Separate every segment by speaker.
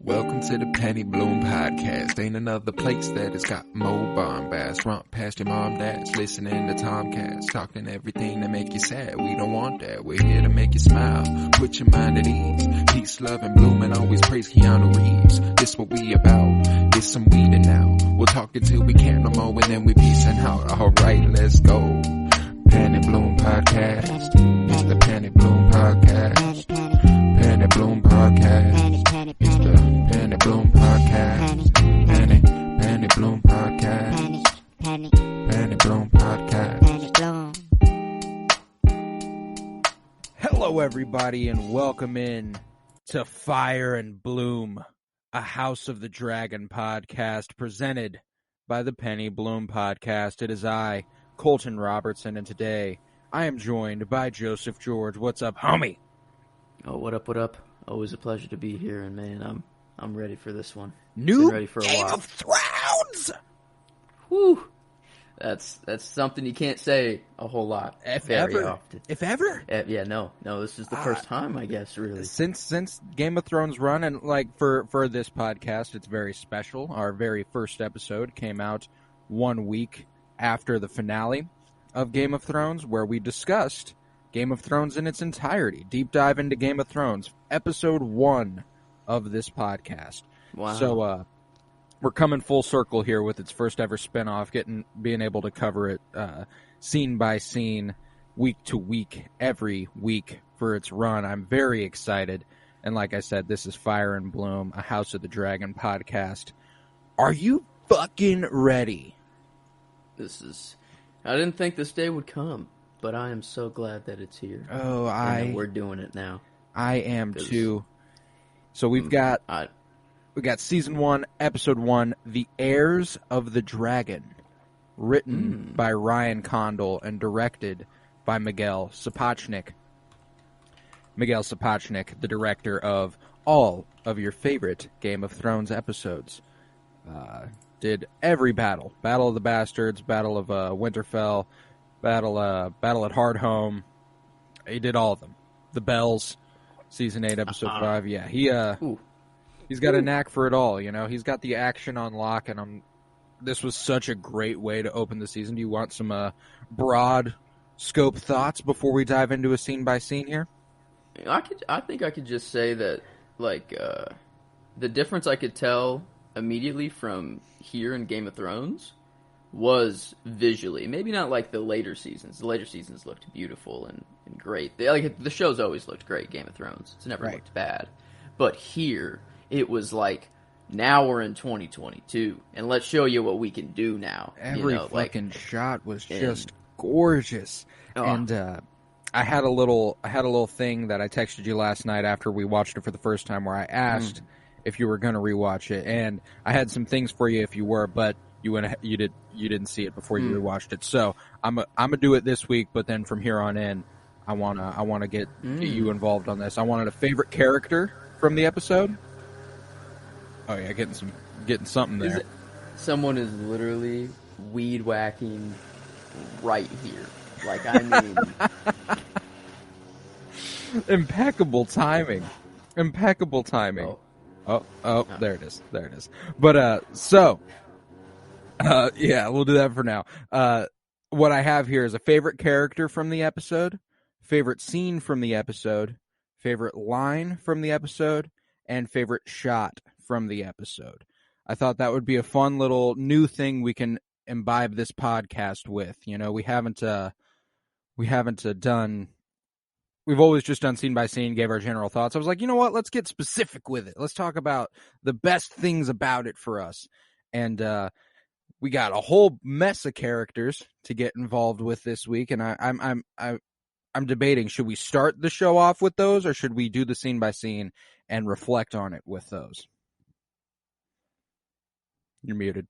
Speaker 1: Welcome to the Penny Bloom Podcast. Ain't another place that has got more bombast. Romp past your mom, dads, listening to Tomcats, talking everything that make you sad. We don't want that. We're here to make you smile. Put your mind at ease. Peace, love, and bloom, and always praise Keanu Reeves. This what we about. This some weeding now. We'll talk until we can't no more, and then we peacing out. Alright, let's go. Penny Bloom Podcast. It's the Penny Bloom Podcast. Penny Bloom Podcast. It's the Penny Bloom Podcast. Penny Bloom Podcast. Penny Bloom Podcast.
Speaker 2: Hello, everybody, and welcome in to Fire and Bloom, a House of the Dragon podcast presented by the Penny Bloom Podcast. It is I, Colton Robertson, and today I am joined by Joseph George. What's up, homie?
Speaker 3: Oh, what up, what up? Always a pleasure to be here, and man, I'm ready for this one.
Speaker 2: New
Speaker 3: Been ready for a
Speaker 2: Game
Speaker 3: while.
Speaker 2: of Thrones!
Speaker 3: Whew! That's something you can't say a whole lot. Very often.
Speaker 2: If ever?
Speaker 3: Yeah, no, this is the first time, I guess, really.
Speaker 2: Since Game of Thrones run, and like for this podcast, it's very special. Our very first episode came out 1 week after the finale of Game of Thrones, where we discussed Game of Thrones in its entirety. Deep dive into Game of Thrones, episode 1 of this podcast.
Speaker 3: Wow.
Speaker 2: So we're coming full circle here with its first ever spinoff, being able to cover it scene by scene, week to week, every week for its run. I'm very excited. And like I said, this is Fire and Bloom, a House of the Dragon podcast. Are you fucking ready?
Speaker 3: I didn't think this day would come, but I am so glad that it's here.
Speaker 2: Oh,
Speaker 3: and that we're doing it now.
Speaker 2: I am too. So we've got season 1, episode 1, The Heirs of the Dragon, written by Ryan Condal and directed by Miguel Sapochnik. Miguel Sapochnik, the director of all of your favorite Game of Thrones episodes. Did every battle. Battle of the Bastards, Battle of Winterfell, Battle at Hardhome. He did all of them. The Bells, season 8, episode 5. Yeah, he's got a knack for it all, you know. He's got the action on lock, and this was such a great way to open the season. Do you want some broad scope thoughts before we dive into a scene by scene here?
Speaker 3: I think I could just say that, like, the difference I could tell immediately from here in Game of Thrones was visually. Maybe not like the later seasons. The later seasons looked beautiful and great. The show's always looked great, Game of Thrones. It's never looked bad. But here, it was like, now we're in 2022, and let's show you what we can do now.
Speaker 2: Every fucking shot was just gorgeous. And I had a little thing that I texted you last night after we watched it for the first time, where I asked if you were going to rewatch it, and I had some things for you if you were, but you didn't see it before you rewatched it. So I'm gonna do it this week, but then from here on in, I wanna get you involved on this. I wanted a favorite character from the episode. Oh yeah, getting something there.
Speaker 3: Someone is literally weed whacking right here. Like, I mean,
Speaker 2: impeccable timing. Oh, there it is. But, yeah, we'll do that for now. What I have here is a favorite character from the episode, favorite scene from the episode, favorite line from the episode, and favorite shot from the episode. I thought that would be a fun little new thing we can imbibe this podcast with. You know, we've always just done scene by scene, gave our general thoughts. I was like, you know what? Let's get specific with it. Let's talk about the best things about it for us. And we got a whole mess of characters to get involved with this week. And I'm debating, should we start the show off with those, or should we do the scene by scene and reflect on it with those? You're muted.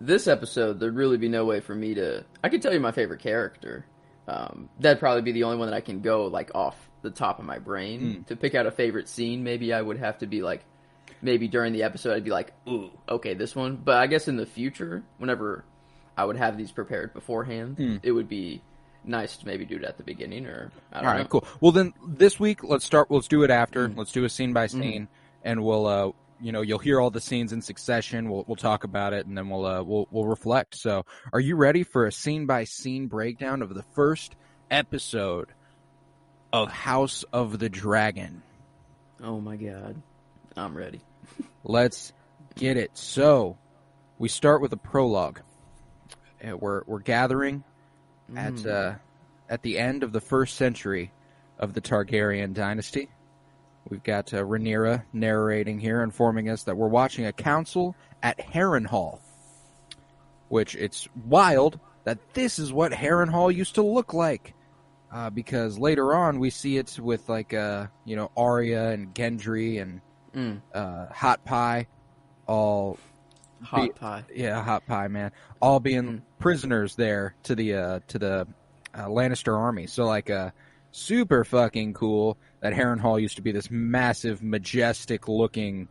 Speaker 3: This episode, there'd really be no way for me to... I could tell you my favorite character. That'd probably be the only one that I can go, like, off the top of my brain. To pick out a favorite scene, maybe I would have to be, like... Maybe during the episode, I'd be like, ooh, okay, this one. But I guess in the future, whenever I would have these prepared beforehand, it would be nice to maybe do it at the beginning, or I don't know.
Speaker 2: All right, cool. Well, then this week let's do it after. Let's do a scene by scene, and we'll you'll hear all the scenes in succession. We'll talk about it, and then we'll reflect. So, are you ready for a scene by scene breakdown of the first episode of House of the Dragon?
Speaker 3: Oh my god, I'm ready.
Speaker 2: Let's get it. So, we start with a prologue. We're gathering at the end of the first century of the Targaryen dynasty. We've got Rhaenyra narrating here, informing us that we're watching a council at Harrenhal, which it's wild that this is what Harrenhal used to look like, because later on we see it with Arya and Gendry and Hot Pie, all
Speaker 3: Pie.
Speaker 2: Yeah, Hot Pie, man. All being prisoners there to the Lannister army. So super fucking cool that Harrenhal used to be this massive, majestic looking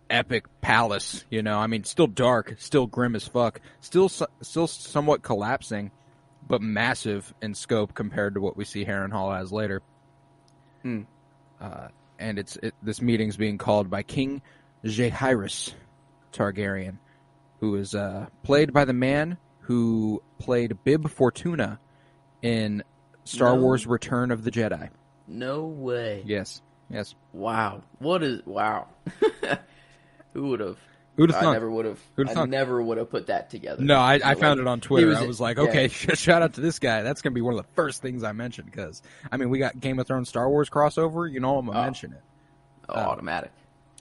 Speaker 2: epic palace, I mean, still dark, still grim as fuck, still somewhat collapsing, but massive in scope compared to what we see Harrenhal as later. And this meeting's being called by King Heirs Targaryen, who is played by the man who played Bib Fortuna in Star Wars Return of the Jedi.
Speaker 3: No way.
Speaker 2: Yes.
Speaker 3: Wow. Wow. Who would have?
Speaker 2: Who'd have thought?
Speaker 3: I never would have put that together.
Speaker 2: No, I found it on Twitter. I was like, okay, shout out to this guy. That's going to be one of the first things I mention, because, I mean, we got Game of Thrones Star Wars crossover. I'm going to mention it.
Speaker 3: Automatic.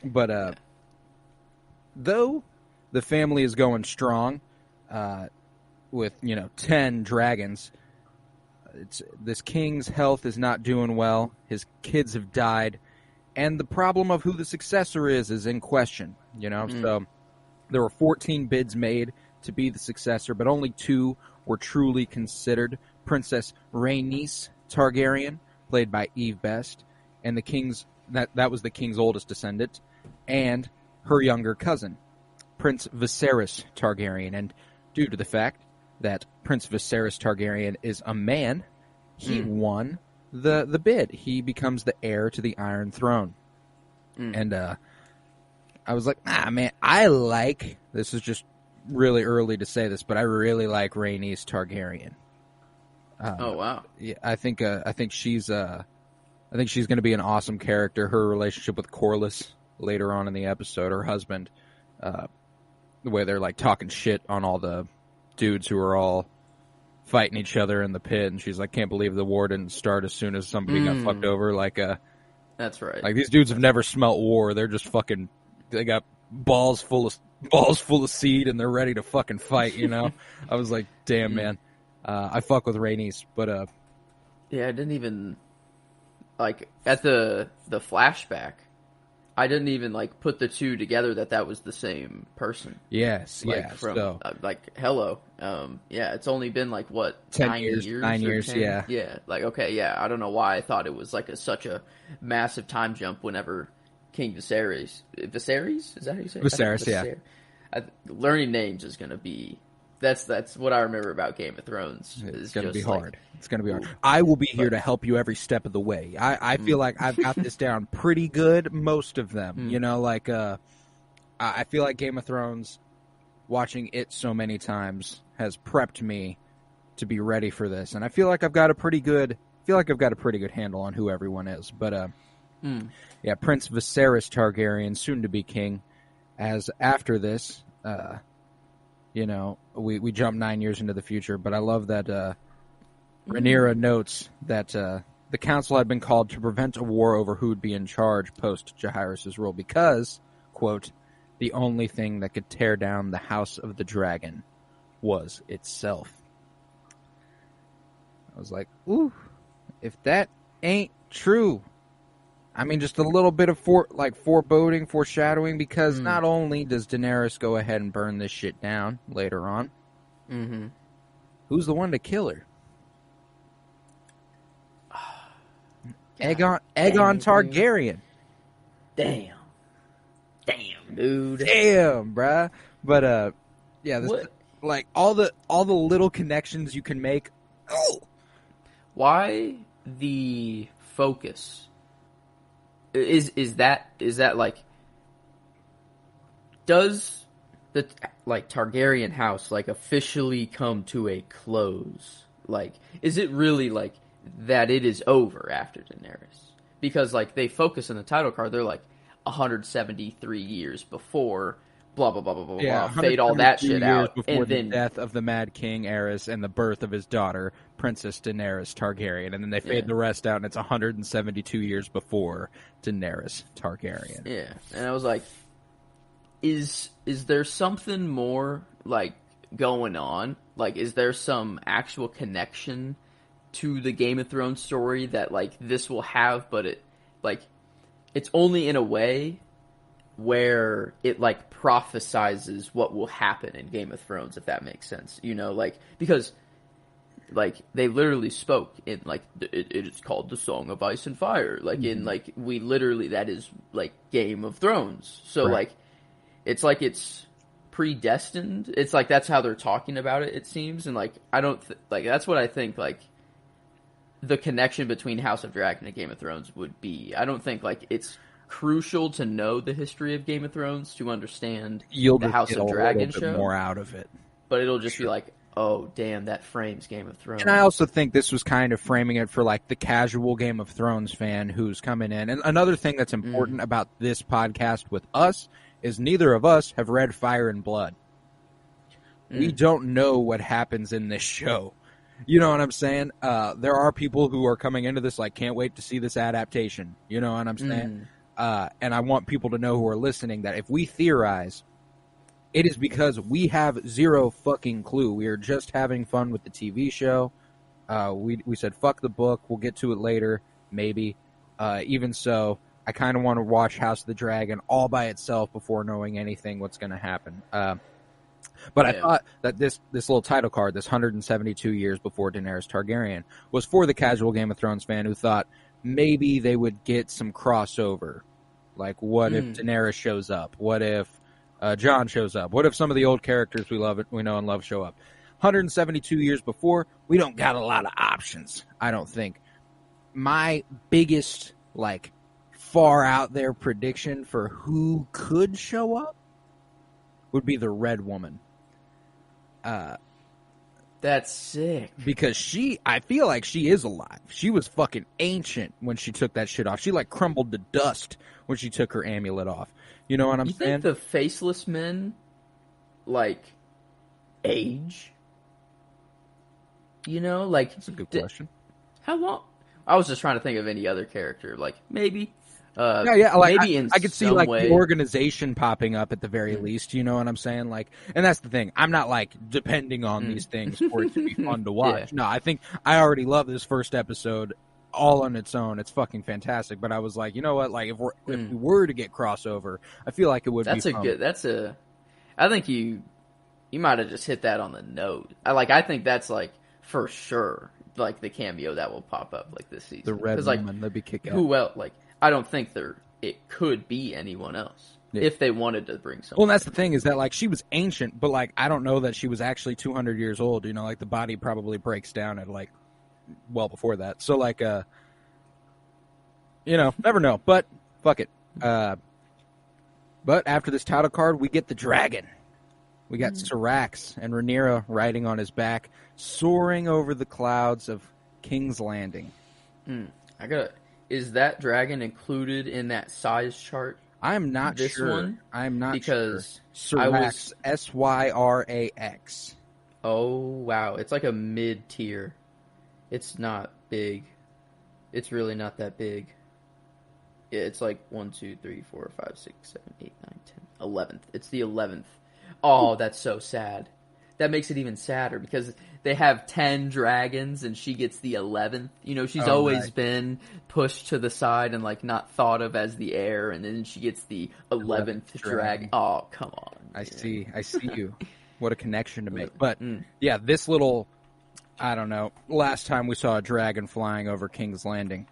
Speaker 2: But, though the family is going strong, with, 10 dragons, this king's health is not doing well. His kids have died, and the problem of who the successor is in question. So there were 14 bids made to be the successor, but only 2 were truly considered. Princess Rhaenys Targaryen, played by Eve Best, and the king's that was the king's oldest descendant, and her younger cousin, Prince Viserys Targaryen. And due to the fact that Prince Viserys Targaryen is a man, he won the bid. He becomes the heir to the Iron Throne. And I was like, man, this is just really early to say this, but I really like Rhaenys Targaryen.
Speaker 3: Oh wow!
Speaker 2: Yeah, I think she's going to be an awesome character. Her relationship with Corlys later on in the episode, her husband, the way they're talking shit on all the dudes who are all fighting each other in the pit, and she's like, can't believe the war didn't start as soon as somebody got fucked over.
Speaker 3: That's right.
Speaker 2: These dudes have never smelt war. They're just fucking. They got balls full of seed, and they're ready to fucking fight. I was like, damn, man. I fuck with Rhaenys, but
Speaker 3: yeah, I didn't even at the flashback. I didn't even put the two together that was the same person.
Speaker 2: Yes,
Speaker 3: hello. It's only been
Speaker 2: 10
Speaker 3: 9 years?
Speaker 2: 9 years,
Speaker 3: 10?
Speaker 2: yeah.
Speaker 3: Yeah, okay, yeah. I don't know why I thought it was such a massive time jump whenever King Viserys. Is that how you say it?
Speaker 2: Viserys, yeah.
Speaker 3: Learning names is going to be... That's what I remember about Game of Thrones.
Speaker 2: It's going to be hard. It's going to be hard. I will be here to help you every step of the way. I feel like I've got this down pretty good, most of them. I feel like Game of Thrones, watching it so many times, has prepped me to be ready for this. And I feel like I've got a pretty good handle on who everyone is. But yeah, Prince Viserys Targaryen, soon to be king, as after this, we jump 9 years into the future, but I love that Rhaenyra notes that the council had been called to prevent a war over who would be in charge post Jaehaerys' rule because, quote, the only thing that could tear down the House of the Dragon was itself. I was like, ooh, if that ain't true. I mean, just a little bit of foreboding, foreshadowing, because not only does Daenerys go ahead and burn this shit down later on, who's the one to kill her? Aegon Targaryen.
Speaker 3: Damn, dude.
Speaker 2: Damn, bruh. But, yeah. Like all the little connections you can make. Oh,
Speaker 3: why the focus? Is that like, does the like Targaryen house like officially come to a close? Like, is it really like that it is over after Daenerys? Because like they focus in the title card, they're like 173 years before blah blah blah blah blah blah, fade all that shit out,
Speaker 2: before
Speaker 3: and
Speaker 2: the
Speaker 3: then
Speaker 2: death of the Mad King Aerys and the birth of his daughter, Princess Daenerys Targaryen, and then they fade the rest out, and it's 172 years before Daenerys Targaryen.
Speaker 3: Yeah, and I was like, is there something more like going on? Like, is there some actual connection to the Game of Thrones story that like this will have, but it like it's only in a way where it like prophesizes what will happen in Game of Thrones, if that makes sense, you know, like because like they literally spoke in like it is called the Song of Ice and Fire, like in like we literally that is like Game of Thrones, so like it's predestined. It's like that's how they're talking about it, it seems, and like I don't like that's what I think like the connection between House of Dragon and Game of Thrones would be. I don't think like it's crucial to know the history of Game of Thrones to understand the House of Dragon show.
Speaker 2: More out of it,
Speaker 3: but it'll just be like, oh damn, that frames Game of Thrones.
Speaker 2: And I also think this was kind of framing it for like the casual Game of Thrones fan who's coming in. And another thing that's important about this podcast with us is neither of us have read Fire and Blood. We don't know what happens in this show. You know what I'm saying? There are people who are coming into this like, can't wait to see this adaptation. You know what I'm saying? And I want people to know who are listening that if we theorize, it is because we have zero fucking clue. We are just having fun with the TV show. We said, fuck the book. We'll get to it later, maybe. Even so, I kind of want to watch House of the Dragon all by itself before knowing anything what's going to happen. But I thought that this little title card, this 172 years before Daenerys Targaryen, was for the casual Game of Thrones fan who thought maybe they would get some crossover. Like, what if Daenerys shows up? What if Jon shows up? What if some of the old characters we know and love show up? 172 years before, we don't got a lot of options, I don't think. My biggest, like, far out there prediction for who could show up would be the Red Woman.
Speaker 3: That's sick.
Speaker 2: Because I feel like she is alive. She was fucking ancient when she took that shit off. She like crumbled to dust when she took her amulet off. You know what I'm saying?
Speaker 3: You think the faceless men, like, age? You know, like...
Speaker 2: That's a good question.
Speaker 3: How long? I was just trying to think of any other character. Like, maybe...
Speaker 2: like,
Speaker 3: maybe
Speaker 2: I could see like the organization popping up at the very least, you know what I'm saying? Like, and that's the thing. I'm not like depending on these things for it to be fun to watch. No, I think I already love this first episode all on its own. It's fucking fantastic. But I was like, you know what? Like, if we were to get crossover, I feel like it would be fun.
Speaker 3: I think you might have just hit that on the nose. I think that's like for sure like the cameo that will pop up like this season.
Speaker 2: The Red Woman, that'd be kick-ass.
Speaker 3: Who else? Like, I don't think it could be anyone else if they wanted to bring someone.
Speaker 2: Well, and that's the thing is that like she was ancient, but like I don't know that she was actually 200 years old. You know, like the body probably breaks down at like well before that. So like, you know, never know. But fuck it. But after this title card, we get the dragon. We got Syrax and Rhaenyra riding on his back, soaring over the clouds of King's Landing.
Speaker 3: Is that dragon included in that size chart?
Speaker 2: I'm not
Speaker 3: this
Speaker 2: sure.
Speaker 3: One?
Speaker 2: I'm not
Speaker 3: because
Speaker 2: sure. Syrax, Syrax.
Speaker 3: Oh, wow. It's like a mid-tier. It's not big. It's really not that big. It's like 1, 2, 3, 4, 5, 6, 7, 8, 9, 10, 11th. It's the 11th. Oh, that's so sad. That makes it even sadder because they have 10 dragons and she gets the 11th. You know, she's always been pushed to the side and like not thought of as the heir, and then she gets the 11th dragon. Oh, come on.
Speaker 2: I see you. What a connection to make. But yeah, this little, I don't know, last time we saw a dragon flying over King's Landing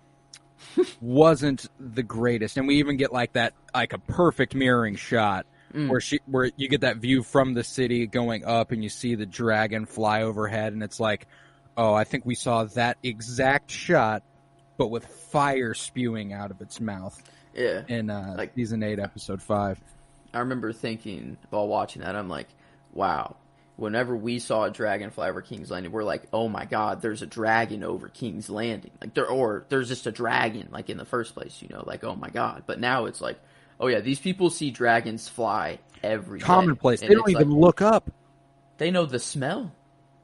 Speaker 2: wasn't the greatest. And we even get like that, like a perfect mirroring shot where you get that view from the city going up, and you see the dragon fly overhead, and it's like, oh, I think we saw that exact shot, but with fire spewing out of its mouth.
Speaker 3: Yeah,
Speaker 2: in season 8, episode 5.
Speaker 3: I remember thinking while watching that, I'm like, wow. Whenever we saw a dragon fly over King's Landing, we're like, oh my god, there's a dragon over King's Landing. Like there's just a dragon, like in the first place, you know, like, oh my god. But now it's like, oh yeah, these people see dragons fly every day.
Speaker 2: Commonplace. They don't even look up.
Speaker 3: They know the smell,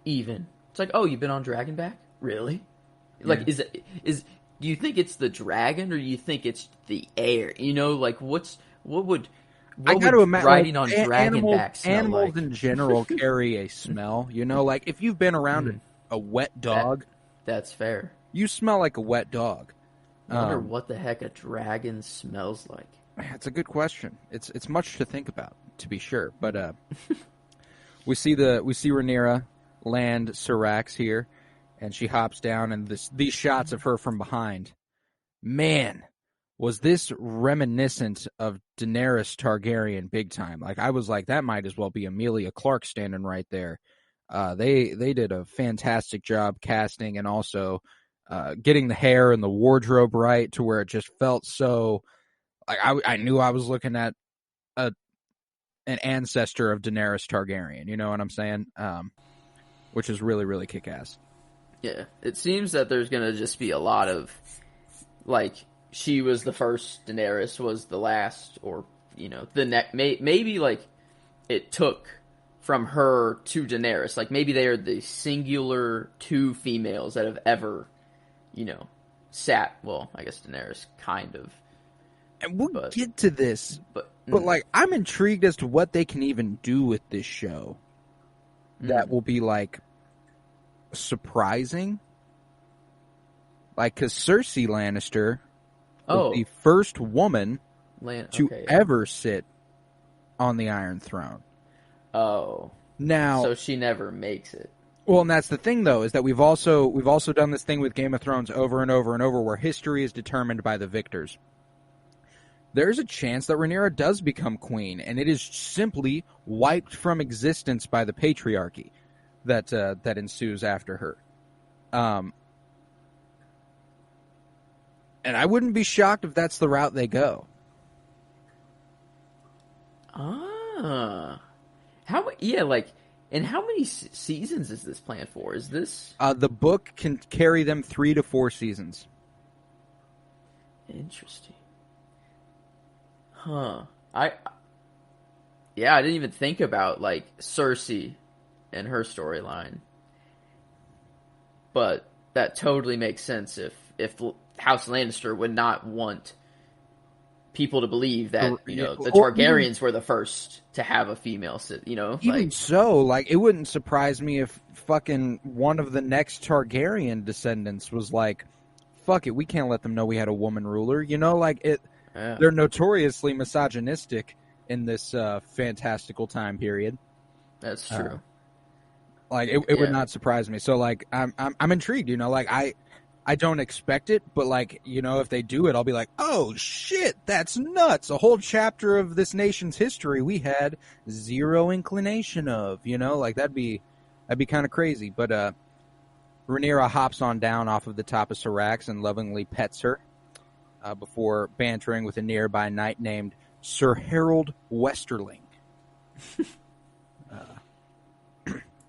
Speaker 3: even. It's like, oh, you've been on Dragonback? Really? Like, do you think it's the dragon, or do you think it's the air? You know, like, what would riding on Dragonback smell
Speaker 2: animals
Speaker 3: like?
Speaker 2: In general carry a smell. You know, like, if you've been around a wet dog...
Speaker 3: That's fair.
Speaker 2: You smell like a wet dog.
Speaker 3: I wonder what the heck a dragon smells like.
Speaker 2: It's a good question. It's much to think about, to be sure. But we see Rhaenyra land Syrax here, and she hops down, and these shots of her from behind. Man, was this reminiscent of Daenerys Targaryen big time. Like, I was like, that might as well be Emilia Clarke standing right there. They did a fantastic job casting, and also getting the hair and the wardrobe right to where it just felt so... Like, I knew I was looking at an ancestor of Daenerys Targaryen, you know what I'm saying? Which is really, really kick-ass.
Speaker 3: Yeah, it seems that there's going to just be a lot of, like, she was the first, Daenerys was the last, or, you know, the next, maybe, like, it took from her to Daenerys. Like, maybe they are the singular 2 females that have ever, you know, well, I guess Daenerys kind of.
Speaker 2: And we'll get to this, but like, I'm intrigued as to what they can even do with this show that will be, like, surprising. Like, because Cersei Lannister was the first woman to ever sit on the Iron Throne.
Speaker 3: Oh.
Speaker 2: Now,
Speaker 3: so she never makes it.
Speaker 2: Well, and that's the thing, though, is that we've also done this thing with Game of Thrones over and over and over, where history is determined by the victors. There's a chance that Rhaenyra does become queen, and it is simply wiped from existence by the patriarchy that ensues after her. And I wouldn't be shocked if that's the route they go.
Speaker 3: And how many seasons is this planned for? Is this...
Speaker 2: The book can carry them 3 to 4 seasons.
Speaker 3: Interesting. Huh. I didn't even think about, like, Cersei and her storyline. But that totally makes sense if House Lannister would not want people to believe that, you know, the Targaryens were the first to have a female, you know?
Speaker 2: Even
Speaker 3: like,
Speaker 2: so, like, it wouldn't surprise me if fucking one of the next Targaryen descendants was like, fuck it, we can't let them know we had a woman ruler. You know, like, they're notoriously misogynistic in this fantastical time period.
Speaker 3: That's true.
Speaker 2: Like, it would not surprise me. So, like, I'm intrigued, you know, like, I don't expect it, but, like, you know, if they do it, I'll be like, oh shit, that's nuts. A whole chapter of this nation's history we had zero inclination of, you know, like, that'd be kind of crazy. But Rhaenyra hops on down off of the top of Syrax and lovingly pets her before bantering with a nearby knight named Sir Harold Westerling.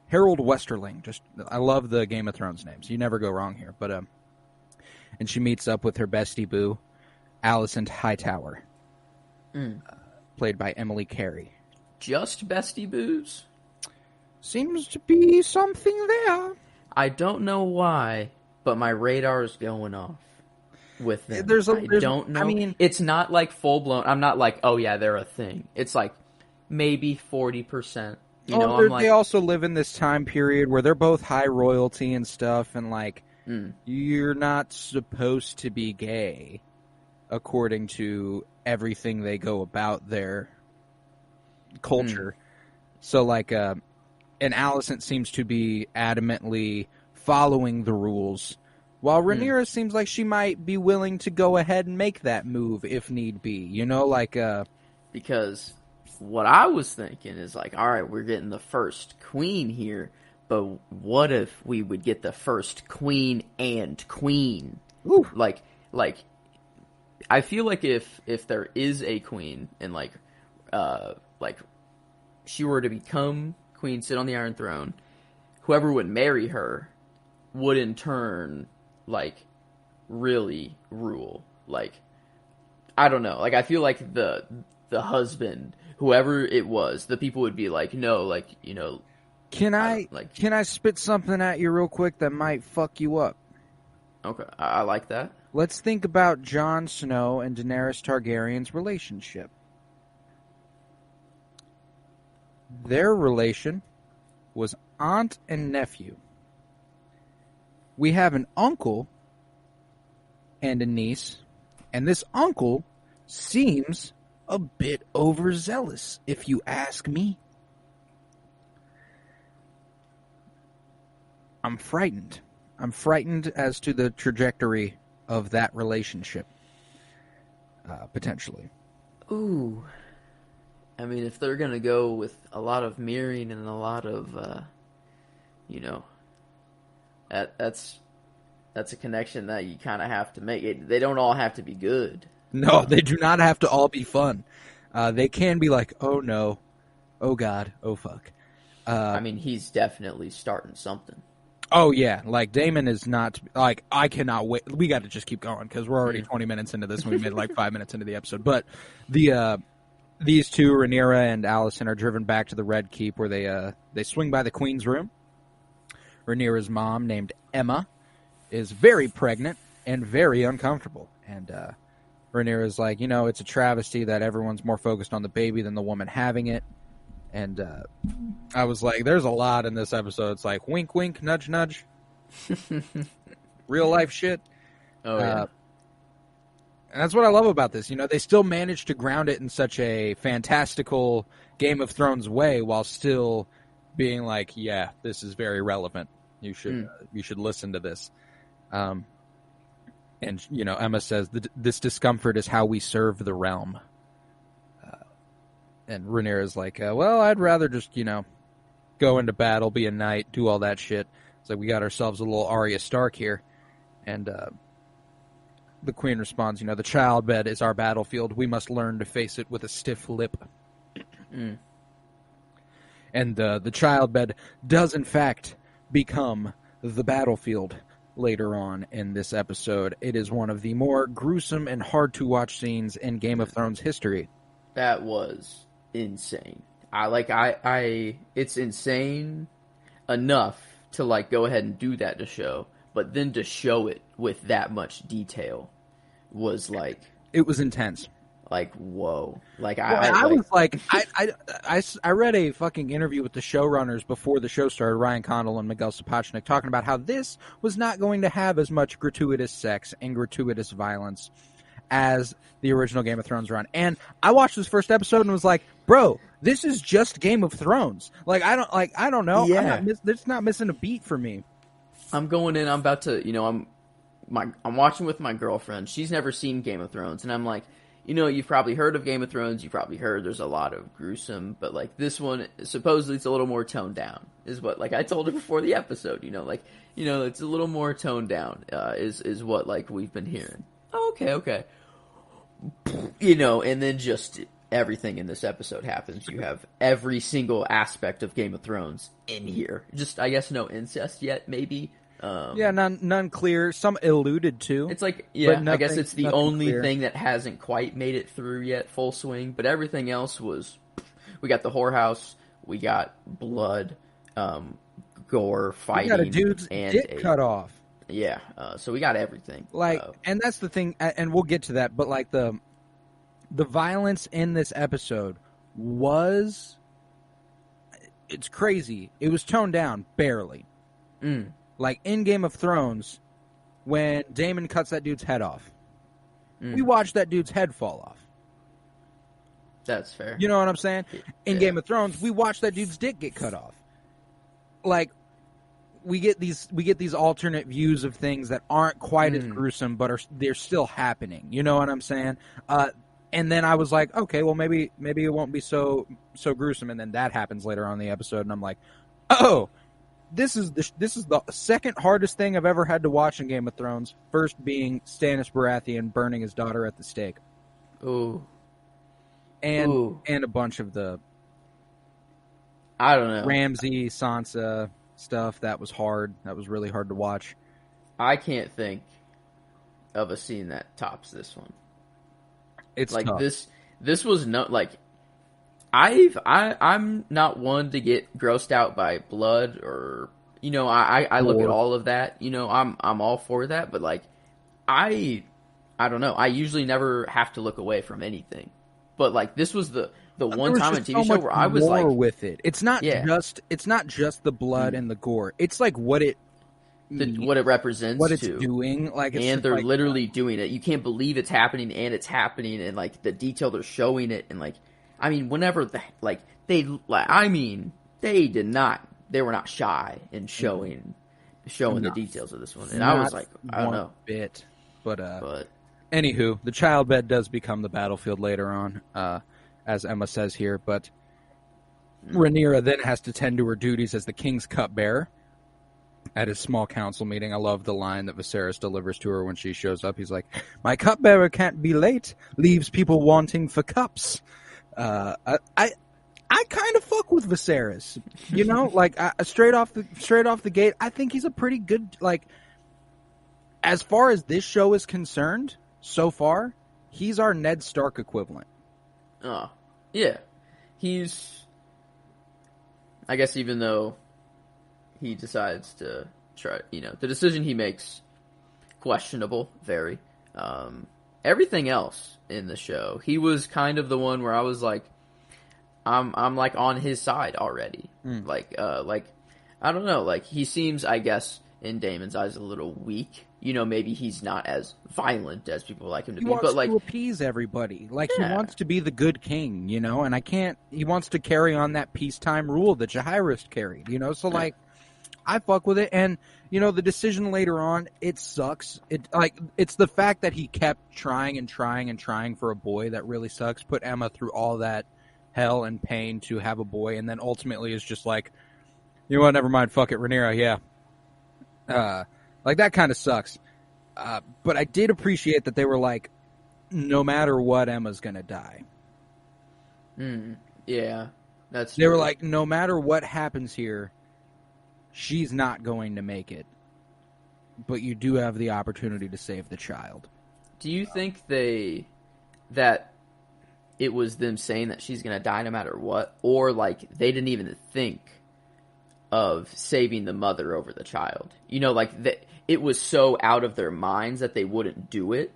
Speaker 2: Harold Westerling. I love the Game of Thrones names. You never go wrong here. But and she meets up with her bestie boo, Alicent Hightower, played by Emily Carey.
Speaker 3: Just bestie boos?
Speaker 2: Seems to be something there.
Speaker 3: I don't know why, but my radar is going off with them. I don't know. I mean, it's not like full blown. I'm not like, oh yeah, they're a thing. It's like maybe 40%. You know,
Speaker 2: they also live in this time period where they're both high royalty and stuff, and like, you're not supposed to be gay according to everything they go about their culture. So like, and Alicent seems to be adamantly following the rules, while Rhaenyra seems like she might be willing to go ahead and make that move if need be. You know, like,
Speaker 3: because what I was thinking is like, all right, we're getting the first queen here, but what if we would get the first queen and queen?
Speaker 2: Ooh.
Speaker 3: Like, I feel like if there is a queen and like she were to become queen, sit on the Iron Throne, whoever would marry her would in turn like really rule. Like, I don't know. Like, I feel like the husband, whoever it was, the people would be like, no, like, you know.
Speaker 2: Can I spit something at you real quick that might fuck you up?
Speaker 3: Okay, I like that.
Speaker 2: Let's think about Jon Snow and Daenerys Targaryen's relationship. Their relation was aunt and nephew. We have an uncle and a niece, and this uncle seems a bit overzealous, if you ask me. I'm frightened. I'm frightened as to the trajectory of that relationship, potentially.
Speaker 3: Ooh. I mean, if they're going to go with a lot of mirroring and a lot of, you know, that's a connection that you kind of have to make. They don't all have to be good.
Speaker 2: No, they do not have to all be fun. They can be like, oh no, oh god, oh fuck.
Speaker 3: I mean, he's definitely starting something.
Speaker 2: Oh yeah, like Daemon is not, like, I cannot wait. We got to just keep going because we're already 20 minutes into this and we made like 5 minutes into the episode. But these two, Rhaenyra and Alicent, are driven back to the Red Keep where they swing by the Queen's room. Rhaenyra's mom, named Emma, is very pregnant and very uncomfortable. And Rhaenyra's like, you know, it's a travesty that everyone's more focused on the baby than the woman having it. And I was like, there's a lot in this episode. It's like, wink, wink, nudge, nudge. Real life shit.
Speaker 3: Oh, yeah.
Speaker 2: And that's what I love about this. You know, they still managed to ground it in such a fantastical Game of Thrones way while still being like, yeah, this is very relevant. You should listen to this. And, you know, Emma says, this discomfort is how we serve the realm. And Rhaenyra's like, well, I'd rather just, you know, go into battle, be a knight, do all that shit. It's like, we got ourselves a little Arya Stark here. And the Queen responds, you know, the childbed is our battlefield. We must learn to face it with a stiff lip. And the childbed does, in fact, become the battlefield later on in this episode. It is one of the more gruesome and hard-to-watch scenes in Game of Thrones history.
Speaker 3: That was insane. It's insane enough to like go ahead and do that to show, but then to show it with that much detail was like,
Speaker 2: it was intense.
Speaker 3: Like, whoa. Like,
Speaker 2: I was like, I read a fucking interview with the showrunners before the show started, Ryan Condal and Miguel Sapochnik, talking about how this was not going to have as much gratuitous sex and gratuitous violence as the original Game of Thrones run. And I watched this first episode and was like, bro, this is just Game of Thrones. Like, I don't know.
Speaker 3: Yeah.
Speaker 2: It's not missing a beat for me.
Speaker 3: I'm going in, I'm about to, you know, I'm watching with my girlfriend. She's never seen Game of Thrones. And I'm like, you know, you've probably heard of Game of Thrones. You've probably heard there's a lot of gruesome, but like this one, supposedly it's a little more toned down, is what, like I told her before the episode, you know, like, you know, it's a little more toned down, is what like we've been hearing. Okay. You know, and then just everything in this episode happens. You have every single aspect of Game of Thrones in here. Just, I guess, no incest yet, maybe.
Speaker 2: Yeah, none clear. Some alluded to.
Speaker 3: It's like, yeah, I guess it's the only thing that hasn't quite made it through yet, full swing. But everything else was, we got the whorehouse, we got blood, gore, fighting.
Speaker 2: We got a dude's dick cut off.
Speaker 3: Yeah, so we got everything.
Speaker 2: Like, and that's the thing, and we'll get to that, but like the violence in this episode was, it's crazy. It was toned down, barely. Like, in Game of Thrones, when Daemon cuts that dude's head off, we watched that dude's head fall off.
Speaker 3: That's fair.
Speaker 2: You know what I'm saying? In Game of Thrones, we watched that dude's dick get cut off. Like, we get these alternate views of things that aren't quite as gruesome, but they're still happening. You know what I'm saying? And then I was like, okay, well maybe it won't be so gruesome. And then that happens later on in the episode, and I'm like, oh, this is the second hardest thing I've ever had to watch in Game of Thrones. First being Stannis Baratheon burning his daughter at the stake.
Speaker 3: Ooh.
Speaker 2: And a bunch of the,
Speaker 3: I don't know,
Speaker 2: Ramsay, Sansa stuff. That was hard. That was really hard to watch.
Speaker 3: I can't think of a scene that tops this one.
Speaker 2: It's
Speaker 3: like
Speaker 2: tough.
Speaker 3: This was not like I'm not one to get grossed out by blood or I look at all of that. I'm all for that, but like I don't know. I usually never have to look away from anything. But like this was the one time on a TV show where I was like,
Speaker 2: with it. It's not just the blood and the gore. It's like what it
Speaker 3: represents,
Speaker 2: what it's doing. Like,
Speaker 3: and they're literally doing it. You can't believe it's happening, and it's happening, and like the detail they're showing it, and like, I mean, whenever they did not. They were not shy in showing the details of this one, and I was like, I don't know,
Speaker 2: bit, but anywho, the childbed does become the battlefield later on, as Emma says here. But Rhaenyra then has to tend to her duties as the king's cupbearer at his small council meeting. I love the line that Viserys delivers to her when she shows up. He's like, "My cupbearer can't be late. Leaves people wanting for cups." I kind of fuck with Viserys, like straight off the gate. I think he's a pretty good, like, as far as this show is concerned, so far, he's our Ned Stark equivalent.
Speaker 3: Oh, yeah, he's. I guess even though he decides to try, the decision he makes questionable, very. Everything else in the show, he was kind of the one where I was like, I'm like on his side already. Like I don't know. Like he seems, I guess, in Daemon's eyes, a little weak. Maybe he's not as violent as people like him to be. But like,
Speaker 2: he wants to appease everybody. Like he wants to be the good king, and he wants to carry on that peacetime rule that Jaehaerys carried, So like, I fuck with it. And, the decision later on, it sucks. It's the fact that he kept trying and trying and trying for a boy that really sucks. Put Emma through all that hell and pain to have a boy, and then ultimately is just like, you know what, never mind, fuck it, Rhaenyra, yeah. Like, that kind of sucks. But I did appreciate that they were like, no matter what, Emma's gonna die.
Speaker 3: Yeah, that's
Speaker 2: true. They were like, no matter what happens here, she's not going to make it. But you do have the opportunity to save the child.
Speaker 3: Do you think that it was them saying that she's gonna die no matter what, or like they didn't even think of saving the mother over the child? It was so out of their minds that they wouldn't do it,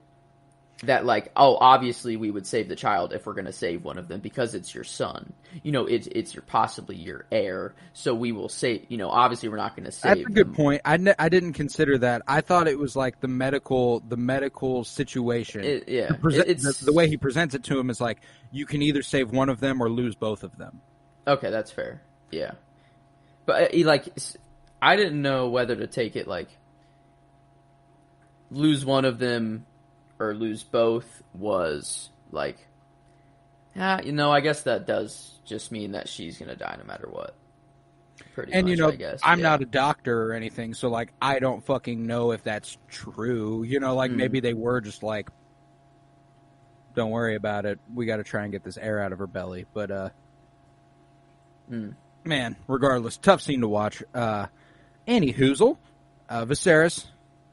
Speaker 3: that like, oh, obviously we would save the child if we're going to save one of them because it's your son. It's possibly your heir, so we will save, obviously we're not going to save
Speaker 2: That's a good point. I didn't consider that. I thought it was like the medical situation. The way he presents it to him is like, you can either save one of them or lose both of them.
Speaker 3: Okay, that's fair. Yeah. But I didn't know whether to take it like lose one of them or lose both was like, I guess that does just mean that she's gonna die no matter what. Pretty much, I guess.
Speaker 2: I'm not a doctor or anything, so like I don't fucking know if that's true. Maybe they were just like, don't worry about it. We got to try and get this air out of her belly. But man, regardless, tough scene to watch. Anywhoozle, Viserys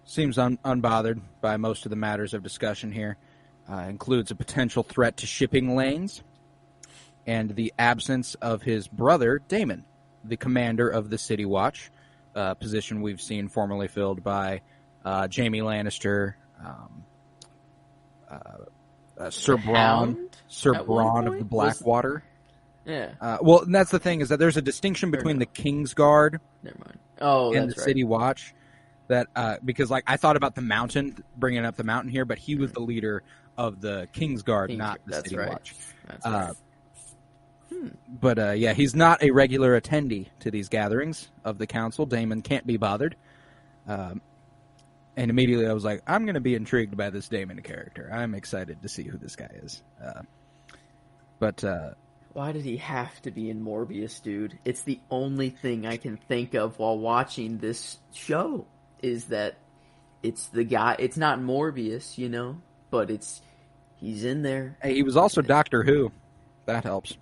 Speaker 2: seems unbothered by most of the matters of discussion here. Includes a potential threat to shipping lanes and the absence of his brother, Daemon, the commander of the City Watch, position we've seen formerly filled by Jaime Lannister, Sir Bronn of the Blackwater. Well, and that's the thing, is that there's a distinction between the King's Guard and the City Watch. That because like I thought about the Mountain, bringing up the Mountain here, but he was the leader of the King's Guard, not the City Watch.
Speaker 3: That's right.
Speaker 2: But yeah, he's not a regular attendee to these gatherings of the council. Daemon can't be bothered. And immediately I was like, I'm going to be intrigued by this Daemon character. I'm excited to see who this guy is. But
Speaker 3: why did he have to be in Morbius, dude? It's the only thing I can think of while watching this show is that it's the guy. It's not Morbius, you know, but he's in there.
Speaker 2: Hey, he was also Doctor Who. That helps.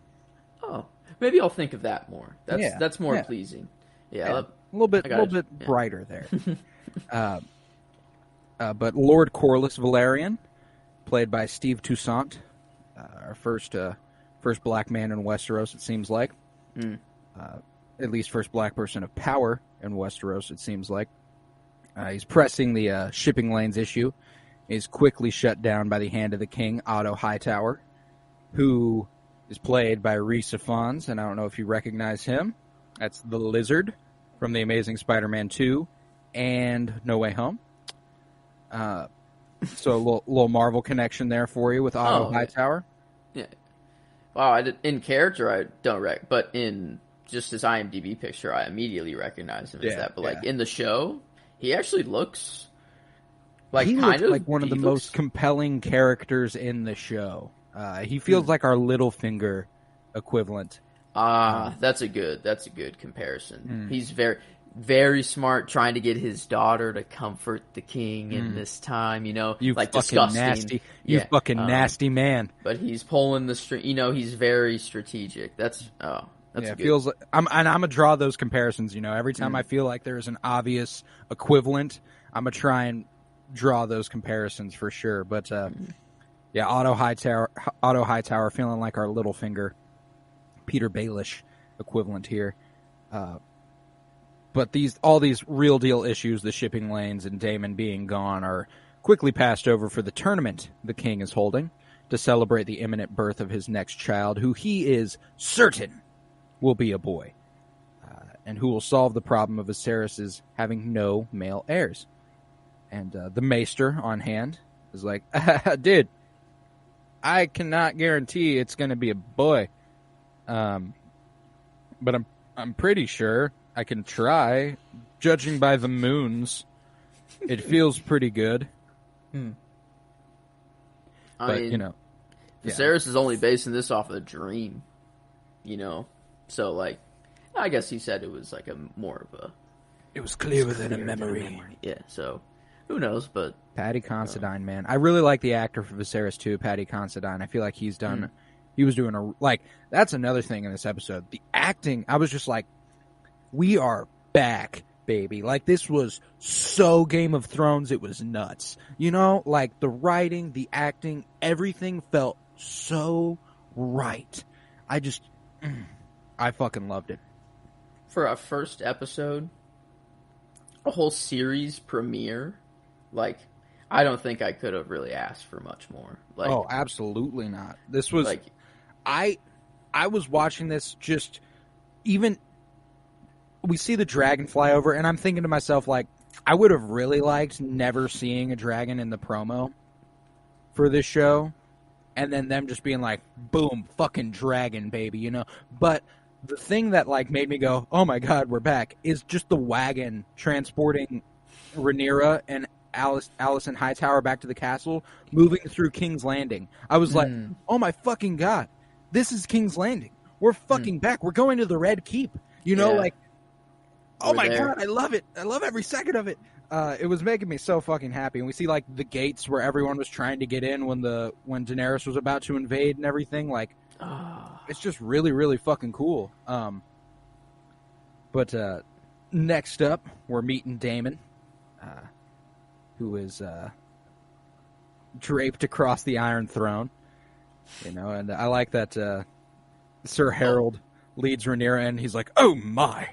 Speaker 3: Oh, maybe I'll think of that more. That's more pleasing. Yeah,
Speaker 2: a little bit brighter there. But Lord Corlys Valerian, played by Steve Toussaint, our first black man in Westeros, it seems like. At least first black person of power in Westeros, it seems like. He's pressing the shipping lanes issue. Is quickly shut down by the hand of the king, Otto Hightower, who is played by Rhys Ifans, and I don't know if you recognize him. That's the Lizard from The Amazing Spider-Man 2 and No Way Home. So a little Marvel connection there for you with Otto Hightower.
Speaker 3: Yeah. Wow, in character I don't but in just his IMDb picture I immediately recognize him as that. But like in the show, he actually looks like
Speaker 2: he looks like one of the most compelling characters in the show. He feels like our Littlefinger equivalent.
Speaker 3: That's a good comparison. He's very, very smart, trying to get his daughter to comfort the king in this time. You know,
Speaker 2: you
Speaker 3: like
Speaker 2: fucking
Speaker 3: disgusting,
Speaker 2: nasty, you fucking nasty man.
Speaker 3: But he's pulling the string. You know, he's very strategic. That's
Speaker 2: it feels like I'm gonna draw those comparisons. You know, every time I feel like there's an obvious equivalent, I'm gonna try and draw those comparisons for sure. But Otto Hightower feeling like our Littlefinger, Peter Baelish equivalent here. But all these real deal issues, the shipping lanes and Daemon being gone, are quickly passed over for the tournament the king is holding to celebrate the imminent birth of his next child, who he is certain will be a boy, and who will solve the problem of Viserys' having no male heirs. And the Maester on hand is like, dude, I cannot guarantee it's going to be a boy, but I'm pretty sure I can try. Judging by the moons, it feels pretty good.
Speaker 3: I mean, you know, Viserys is only basing this off of a dream, you know. So, like, I guess he said it was like
Speaker 2: it was clearer than a memory.
Speaker 3: Yeah. So, who knows? But
Speaker 2: Paddy Considine, man, I really like the actor for Viserys too, Paddy Considine. I feel like he was doing that's another thing in this episode. The acting, I was just like, we are back, baby. Like, this was so Game of Thrones, it was nuts. You know, like, the writing, the acting, everything felt so right. I fucking loved it.
Speaker 3: For a first episode, a whole series premiere, like, I don't think I could have really asked for much more. Like,
Speaker 2: oh, absolutely not. This was, like, I was watching this just, even, we see the dragon fly over, and I'm thinking to myself, like, I would have really liked never seeing a dragon in the promo for this show, and then them just being like, boom, fucking dragon, baby, you know? But the thing that, like, made me go, oh my god, we're back, is just the wagon transporting Rhaenyra and Alicent Hightower back to the castle, moving through King's Landing. I was like, oh my fucking god, this is King's Landing. We're fucking back. We're going to the Red Keep. You know, like, oh my god, I love it. I love every second of it. It was making me so fucking happy. And we see, like, the gates where everyone was trying to get in when Daenerys was about to invade and everything. Like, it's just really, really fucking cool. But next up, we're meeting Daemon, who is draped across the Iron Throne. You know, and I like that Sir Harold leads Rhaenyra, and he's like, oh my.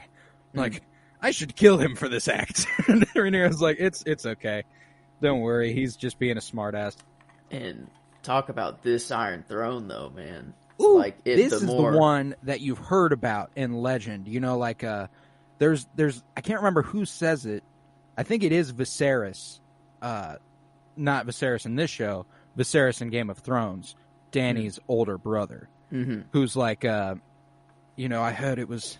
Speaker 2: Like, I should kill him for this act. And Rhaenyra's like, it's okay. Don't worry, he's just being a smartass.
Speaker 3: And talk about this Iron Throne, though, man.
Speaker 2: Ooh, like, this is the one that you've heard about in legend. You know, like, there's I can't remember who says it. I think it is Viserys. Not Viserys in this show. Viserys in Game of Thrones. Dany's older brother. Who's like, you know, I heard it was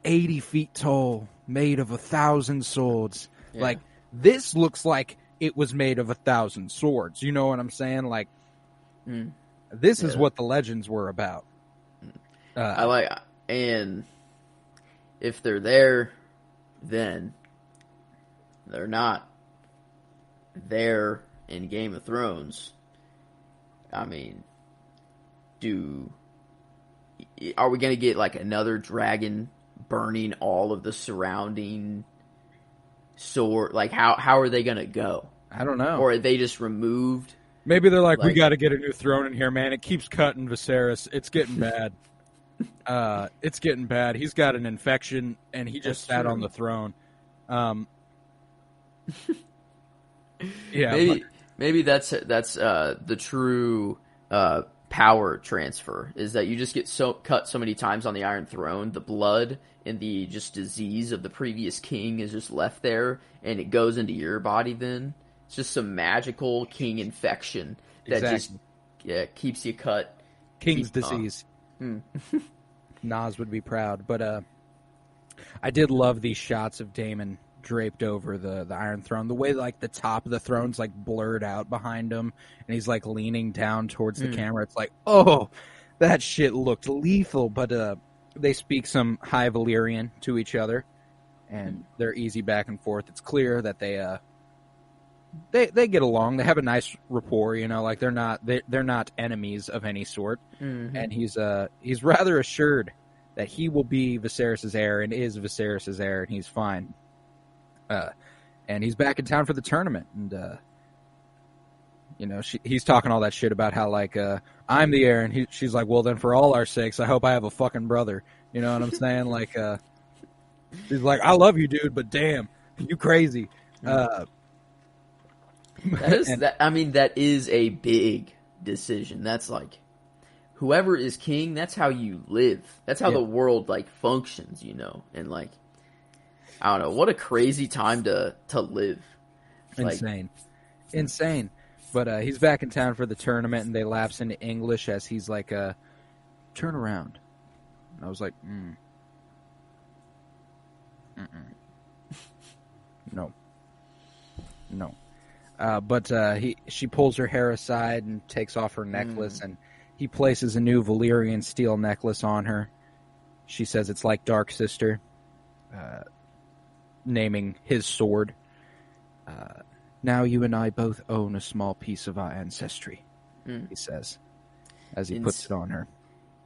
Speaker 2: 80 feet tall, made of 1,000 swords. Yeah. This looks like it was made of 1,000 swords. You know what I'm saying? Like, this is what the legends were about.
Speaker 3: And if they're there, then they're not there in Game of Thrones. I mean, are we going to get like another dragon burning all of the surrounding sword? Like, how are they going to go?
Speaker 2: I don't know.
Speaker 3: Or are they just removed?
Speaker 2: Maybe they're like, we got to get a new throne in here, man. It keeps cutting Viserys. It's getting bad. It's getting bad. He's got an infection, and he just sat on the throne. Yeah,
Speaker 3: maybe that's the true power transfer, is that you just get cut so many times on the Iron Throne, the blood and the just disease of the previous king is just left there, and it goes into your body. Then it's just some magical king infection that just keeps you cut.
Speaker 2: King's disease. Nas would be proud, but I did love these shots of Daemon draped over the Iron Throne. The way like the top of the throne's like blurred out behind him, and he's like leaning down towards the camera. It's like, oh, that shit looked lethal. But they speak some High Valyrian to each other, and they're easy back and forth. It's clear that they get along. They have a nice rapport, you know, like they're not enemies of any sort. And he's rather assured that he will be Viserys' heir and is Viserys' heir, and he's fine. And he's back in town for the tournament, and you know, he's talking all that shit about how like I'm the heir, and she's like, well, then for all our sakes, I hope I have a fucking brother. You know what I'm saying? Like, he's like, I love you, dude, but damn, you crazy.
Speaker 3: That is a big decision. That's like, whoever is king, that's how you live. That's how the world like functions, you know. And like, I don't know, what a crazy time to live.
Speaker 2: Insane. But he's back in town for the tournament, and they lapse into English as he's like, turn around. And I was like, no. But she pulls her hair aside and takes off her necklace, and he places a new Valyrian steel necklace on her. She says it's like Dark Sister, naming his sword. Now you and I both own a small piece of our ancestry, he says, as he puts it on her.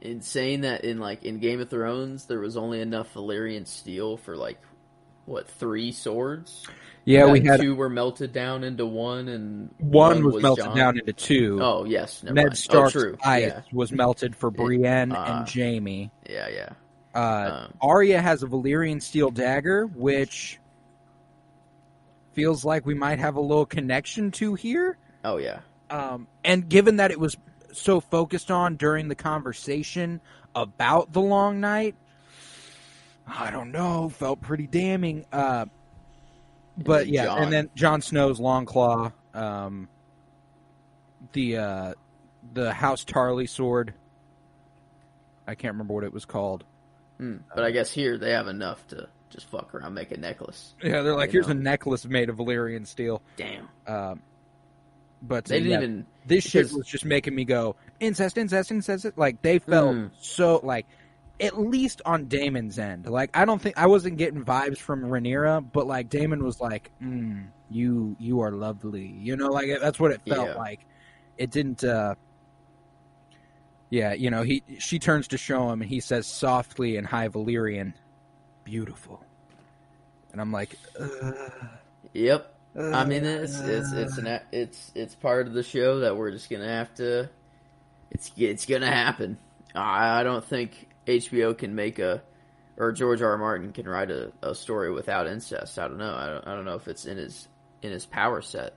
Speaker 3: Insane that in Game of Thrones there was only enough Valyrian steel for like, what, 3 swords?
Speaker 2: Yeah, we had
Speaker 3: 2 were melted down into 1, and
Speaker 2: one was melted down into 2.
Speaker 3: Oh yes,
Speaker 2: Ned Stark's ice was melted for Brienne and Jaime.
Speaker 3: Yeah.
Speaker 2: Arya has a Valyrian steel dagger, which feels like we might have a little connection to here.
Speaker 3: Oh yeah.
Speaker 2: And given that it was so focused on during the conversation about the Long Night, I don't know, felt pretty damning. But yeah, and then Jon Snow's Longclaw, the House Tarly sword. I can't remember what it was called.
Speaker 3: But I guess here they have enough to just fuck around, make a necklace.
Speaker 2: Yeah, they're like, here's a necklace made of Valyrian steel.
Speaker 3: Damn.
Speaker 2: But
Speaker 3: they didn't even.
Speaker 2: This shit was just making me go, incest. Like, they felt so, like, at least on Daemon's end. Like, I wasn't getting vibes from Rhaenyra, but, like, Daemon was like, you are lovely. You know, like, that's what it felt like. It didn't, you know, she turns to show him, and he says softly in High Valyrian, beautiful. And I'm like,
Speaker 3: Yep. I mean, it's part of the show that we're just gonna have to. It's gonna happen. I don't think HBO can make or George R. R. Martin can write a story without incest. I don't know. I don't know if it's in his power set,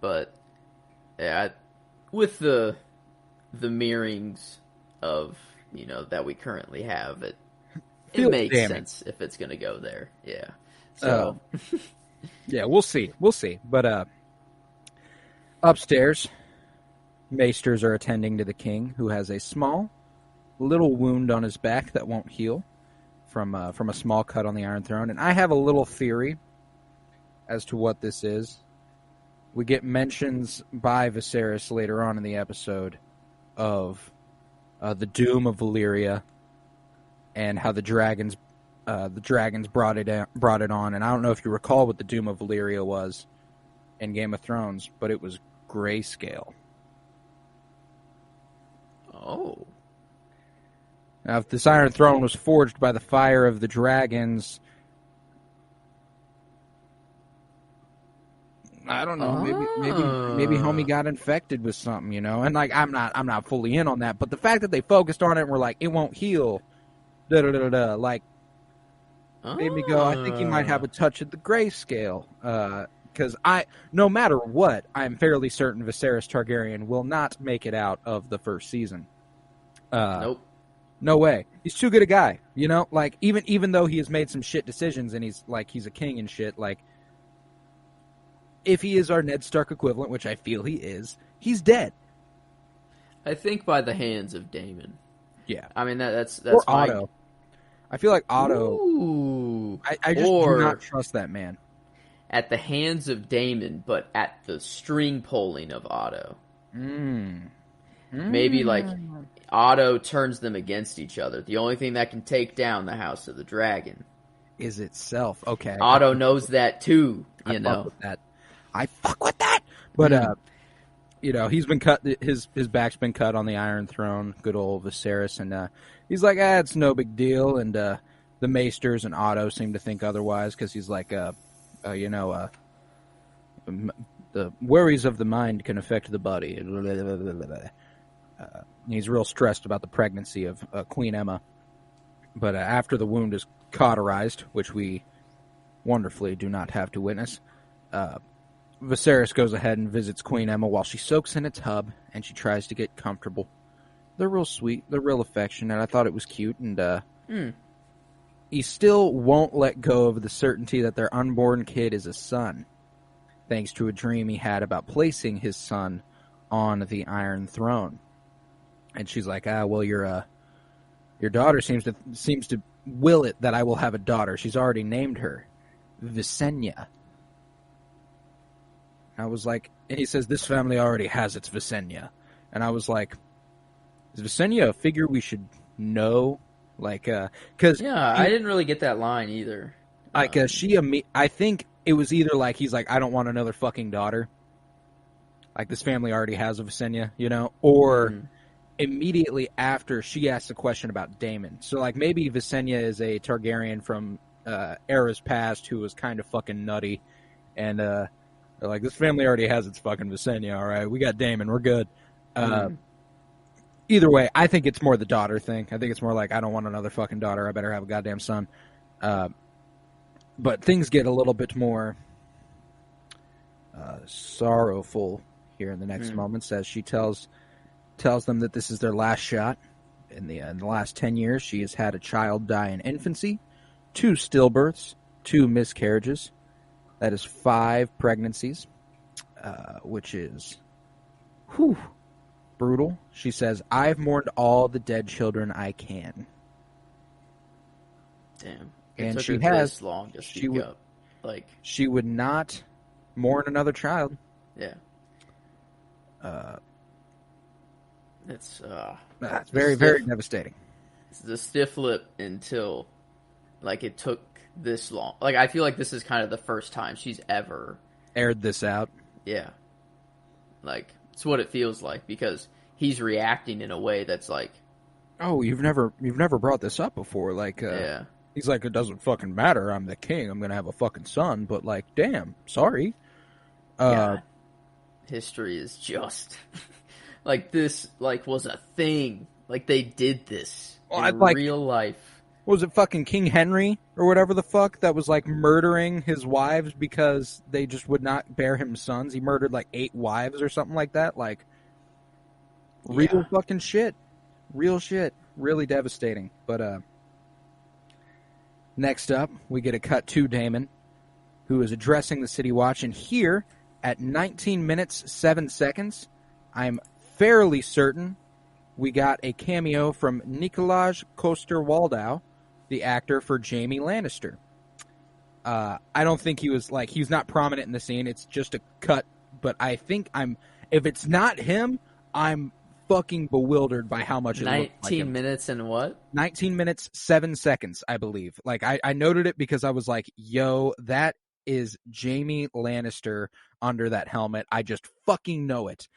Speaker 3: but yeah, with the mirrorings of, you know, that we currently have, it makes sense if it's gonna go there. Yeah. So.
Speaker 2: Yeah, we'll see. But upstairs, maesters are attending to the king, who has a small little wound on his back that won't heal from a small cut on the Iron Throne. And I have a little theory as to what this is. We get mentions by Viserys later on in the episode of the doom of Valyria and how the dragons brought it on. And I don't know if you recall what the doom of Valyria was in Game of Thrones, but it was grayscale.
Speaker 3: Oh.
Speaker 2: Now, if this Iron Throne was forged by the fire of the dragons, I don't know. Maybe homie got infected with something, you know. And like, I'm not fully in on that. But the fact that they focused on it and were like, it won't heal, like, made me go, I think he might have a touch of the grayscale. Because no matter what, I'm fairly certain Viserys Targaryen will not make it out of the first season.
Speaker 3: Nope.
Speaker 2: No way. He's too good a guy, you know. Like, even though he has made some shit decisions and he's a king and shit, like, if he is our Ned Stark equivalent, which I feel he is, he's dead.
Speaker 3: I think by the hands of Daemon.
Speaker 2: Yeah.
Speaker 3: I mean, that's
Speaker 2: or Otto. I feel like Otto.
Speaker 3: Ooh.
Speaker 2: I just do not trust that man.
Speaker 3: At the hands of Daemon, but at the string pulling of Otto. Maybe, like, Otto turns them against each other. The only thing that can take down the House of the Dragon
Speaker 2: is itself. Okay.
Speaker 3: Otto knows that, too, you know.
Speaker 2: Fuck with that. I fuck with that! But, you know, he's been cut, his back's been cut on the Iron Throne, good old Viserys, and he's like, it's no big deal, and the Maesters and Otto seem to think otherwise, because he's like, you know, the worries of the mind can affect the body. He's real stressed about the pregnancy of Queen Emma, but after the wound is cauterized, which we wonderfully do not have to witness, Viserys goes ahead and visits Queen Emma while she soaks in a tub, and she tries to get comfortable. They're real sweet. They're real affectionate. I thought it was cute, and he still won't let go of the certainty that their unborn kid is a son, thanks to a dream he had about placing his son on the Iron Throne. And she's like, well, your daughter seems to will it that I will have a daughter. She's already named her Visenya. I was like, and he says, this family already has its Visenya. And I was like, is Visenya a figure we should know? Like, cause
Speaker 3: I didn't really get that line either.
Speaker 2: Like, I think it was either like, he's like, I don't want another fucking daughter. Like, this family already has a Visenya, you know? Or immediately after she asks a question about Daemon. So, like, maybe Visenya is a Targaryen from eras past who was kind of fucking nutty. And, they're like, this family already has its fucking Visenya, all right? We got Daemon, we're good. Either way, I think it's more the daughter thing. I think it's more like, I don't want another fucking daughter. I better have a goddamn son. But things get a little bit more sorrowful here in the next moments as she tells them that this is their last shot. In the last 10 years, she has had a child die in infancy, 2 stillbirths, 2 miscarriages. That is 5 pregnancies, which is brutal. She says, I've mourned all the dead children I can.
Speaker 3: Damn.
Speaker 2: And she has
Speaker 3: this long to speak up. Like,
Speaker 2: she would not mourn another child.
Speaker 3: Yeah. It's
Speaker 2: very, very devastating.
Speaker 3: It's the stiff lip until, like, it took this long. Like, I feel like this is kind of the first time she's ever
Speaker 2: aired this out.
Speaker 3: Yeah. Like, it's what it feels like, because he's reacting in a way that's like,
Speaker 2: oh, you've never brought this up before. Like,
Speaker 3: yeah.
Speaker 2: He's like, it doesn't fucking matter. I'm the king. I'm gonna have a fucking son. But like, damn, sorry.
Speaker 3: History is just like this. Like, was a thing. Like, they did this in real life.
Speaker 2: What was it, fucking King Henry or whatever the fuck that was like murdering his wives because they just would not bear him sons? He murdered like 8 wives or something like that. Like, real fucking shit. Real shit. Really devastating. But next up, we get a cut to Daemon, who is addressing the City Watch, and here at 19 minutes 7 seconds, I'm fairly certain we got a cameo from Nikolaj Coster-Waldau, the actor for Jaime Lannister. Now, I don't think he's not prominent in the scene. It's just a cut. But I think if it's not him, I'm fucking bewildered by how much it looks like
Speaker 3: 19 minutes and what?
Speaker 2: 19 minutes, 7 seconds, I believe. Like, I noted it because I was like, yo, that is Jaime Lannister under that helmet. I just fucking know it.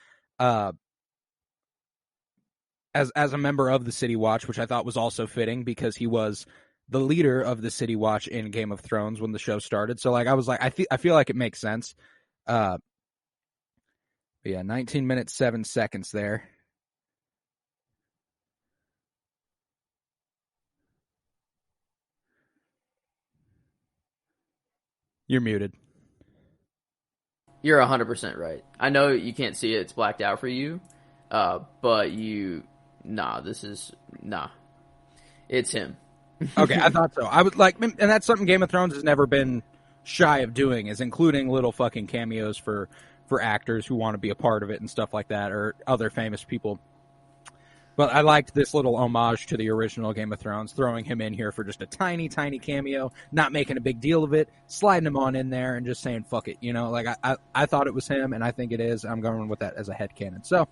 Speaker 2: As a member of the City Watch, which I thought was also fitting because he was the leader of the City Watch in Game of Thrones when the show started. So, like, I was like, I feel like it makes sense. But yeah, 19 minutes, 7 seconds there. You're muted.
Speaker 3: You're 100% right. I know you can't see it; it's blacked out for you. But it's him.
Speaker 2: Okay, I thought so. I was like, and that's something Game of Thrones has never been shy of doing, is including little fucking cameos for actors who want to be a part of it and stuff like that, or other famous people. But I liked this little homage to the original Game of Thrones, throwing him in here for just a tiny, tiny cameo, not making a big deal of it, sliding him on in there and just saying, fuck it. You know, like, I thought it was him, and I think it is. I'm going with that as a headcanon. So,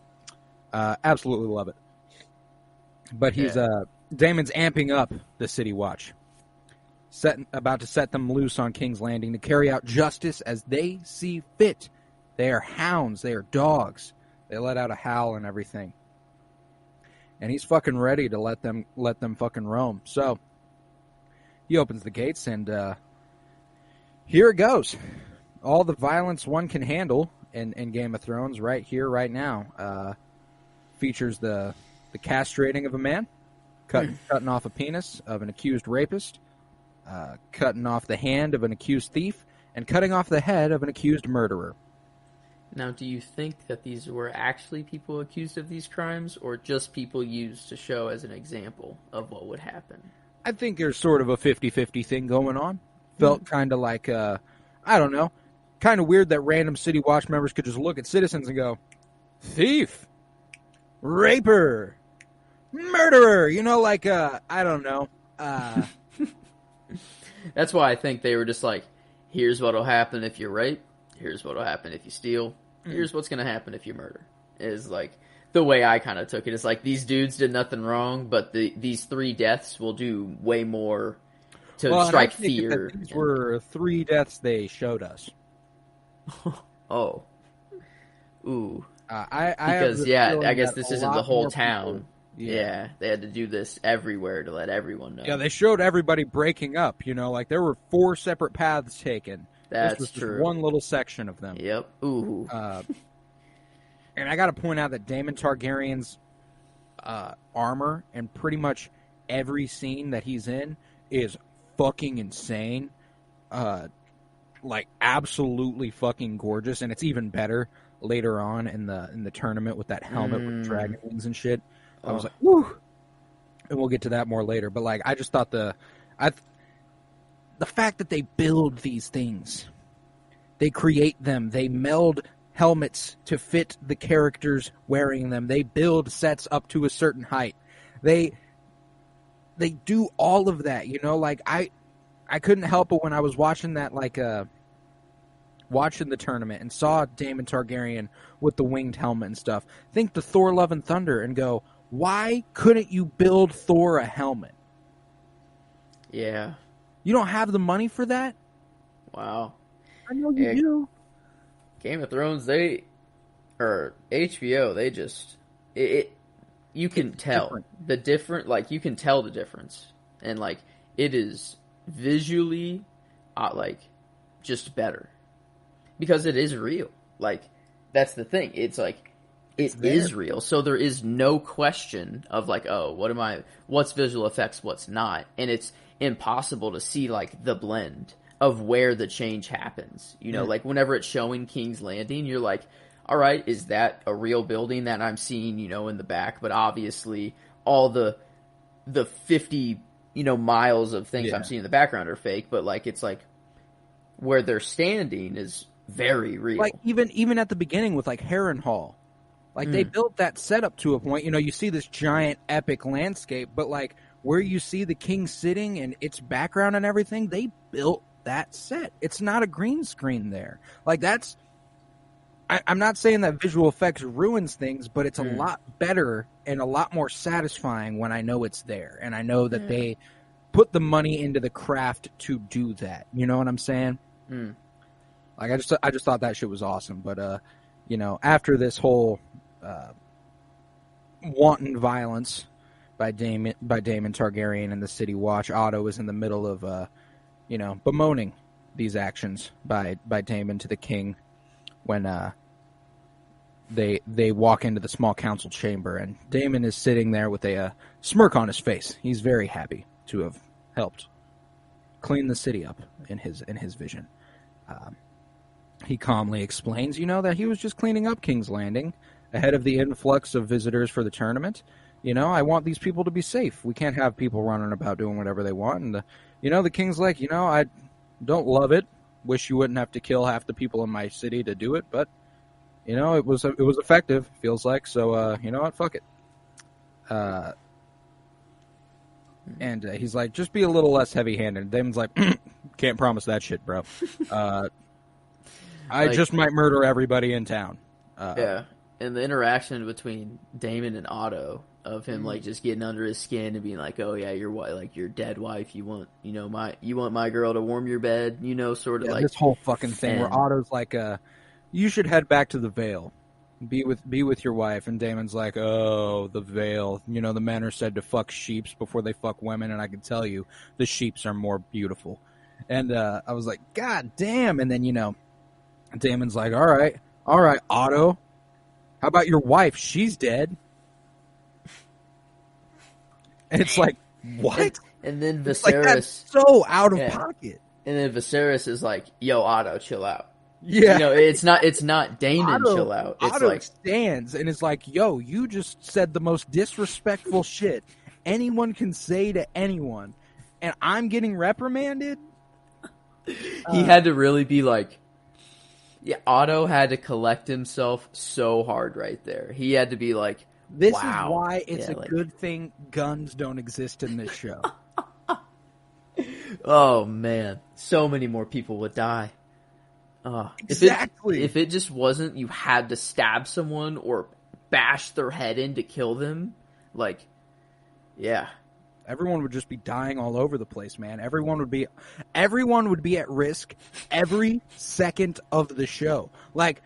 Speaker 2: absolutely love it. But Daemon's amping up the City Watch, about to set them loose on King's Landing to carry out justice as they see fit. They are hounds. They are dogs. They let out a howl and everything. And he's fucking ready to let them fucking roam. So he opens the gates, and here it goes. All the violence one can handle in Game of Thrones right here, right now. Features the castrating of a man, cutting off a penis of an accused rapist, cutting off the hand of an accused thief, and cutting off the head of an accused murderer.
Speaker 3: Now, do you think that these were actually people accused of these crimes, or just people used to show as an example of what would happen?
Speaker 2: I think there's sort of a 50-50 thing going on. Felt kind of like, I don't know, kind of weird that random City Watch members could just look at citizens and go, thief, raper, murderer, you know, like, I don't know.
Speaker 3: That's why I think they were just like, here's what'll happen if you rape, here's what'll happen if you steal, here's what's going to happen if you murder. Is like the way I kind of took it. It's like these dudes did nothing wrong, but these 3 deaths will do way more to strike fear.
Speaker 2: These were 3 deaths they showed us.
Speaker 3: Oh. Ooh.
Speaker 2: Because
Speaker 3: I guess this isn't the whole town. Yeah, they had to do this everywhere to let everyone know.
Speaker 2: Yeah, they showed everybody breaking up, you know, like there were 4 separate paths taken.
Speaker 3: That's
Speaker 2: this was
Speaker 3: true.
Speaker 2: Just one little section of them.
Speaker 3: Yep. Ooh.
Speaker 2: And I got to point out that Daemon Targaryen's armor in pretty much every scene that he's in is fucking insane. Like absolutely fucking gorgeous, and it's even better later on in the tournament with that helmet with dragon wings and shit. I was like, woo! And we'll get to that more later. But like, I just thought the fact that they build these things, they create them, they meld helmets to fit the characters wearing them, they build sets up to a certain height, they do all of that, you know. Like I couldn't help it when I was watching that, like watching the tournament and saw Daemon Targaryen with the winged helmet and stuff, think the Thor Love and Thunder and go, why couldn't you build Thor a helmet?
Speaker 3: Yeah.
Speaker 2: You don't have the money for that?
Speaker 3: Wow.
Speaker 2: I know you do.
Speaker 3: Game of Thrones, HBO, they just, you can tell the different, like, you can tell the difference. And, like, it is visually, like, just better. Because it is real. Like, that's the thing. It's like, it is real. So there is no question of, like, oh, what's visual effects, what's not. And it's impossible to see, like, the blend of where the change happens. You know, like, whenever it's showing King's Landing, you're like, all right, is that a real building that I'm seeing, you know, in the back? But obviously, all the 50, you know, miles of things I'm seeing in the background are fake. But, like, it's like, where they're standing is very real.
Speaker 2: Like, even at the beginning with, like, Harrenhal. Like, they built that setup to a point. You know, you see this giant, epic landscape, but, like, where you see the king sitting and its background and everything, they built that set. It's not a green screen there. Like, that's... I'm not saying that visual effects ruins things, but it's a lot better and a lot more satisfying when I know it's there. And I know that they put the money into the craft to do that. You know what I'm saying? Like, I just thought that shit was awesome. But, you know, after this whole wanton violence by Daemon Targaryen and the City Watch, Otto is in the middle of, you know, bemoaning these actions by Daemon to the king when they walk into the small council chamber, and Daemon is sitting there with a smirk on his face. He's very happy to have helped clean the city up in his vision. He calmly explains, you know, that he was just cleaning up King's Landing ahead of the influx of visitors for the tournament. You know, I want these people to be safe. We can't have people running about doing whatever they want. And, you know, the king's like, you know, I don't love it. Wish you wouldn't have to kill half the people in my city to do it, but you know, it was effective, feels like. So you know what, fuck it. And he's like, just be a little less heavy-handed. Damon's like, can't promise that shit, bro. I just might murder everybody in town.
Speaker 3: Yeah, and the interaction between Daemon and Otto of him like just getting under his skin and being like, "Oh yeah, your dead wife. You want my girl to warm your bed." You know, sort of like
Speaker 2: this whole fucking thing where Otto's like, "You should head back to the Vale, be with your wife," and Daemon's like, "Oh, the Vale. You know, the men are said to fuck sheeps before they fuck women, and I can tell you, the sheeps are more beautiful." And I was like, "God damn!" And then you know, Daemon's like, "All right, Otto. How about your wife? She's dead." And it's like, what?
Speaker 3: And then Viserys...
Speaker 2: Like, that's so out of pocket.
Speaker 3: And then Viserys is like, yo, Otto, chill out.
Speaker 2: Yeah.
Speaker 3: You know, it's not Daemon, chill out. It's
Speaker 2: Otto
Speaker 3: like...
Speaker 2: stands and is like, yo, you just said the most disrespectful shit anyone can say to anyone. And I'm getting reprimanded?
Speaker 3: He had to really be like... Yeah, Otto had to collect himself so hard right there. He had to be like...
Speaker 2: This
Speaker 3: wow.
Speaker 2: is why it's a good thing guns don't exist in this show.
Speaker 3: Oh, man. So many more people would die.
Speaker 2: Exactly.
Speaker 3: If it just wasn't you had to stab someone or bash their head in to kill them, like, yeah.
Speaker 2: Everyone would just be dying all over the place, man. Everyone would be at risk every second of the show. Like,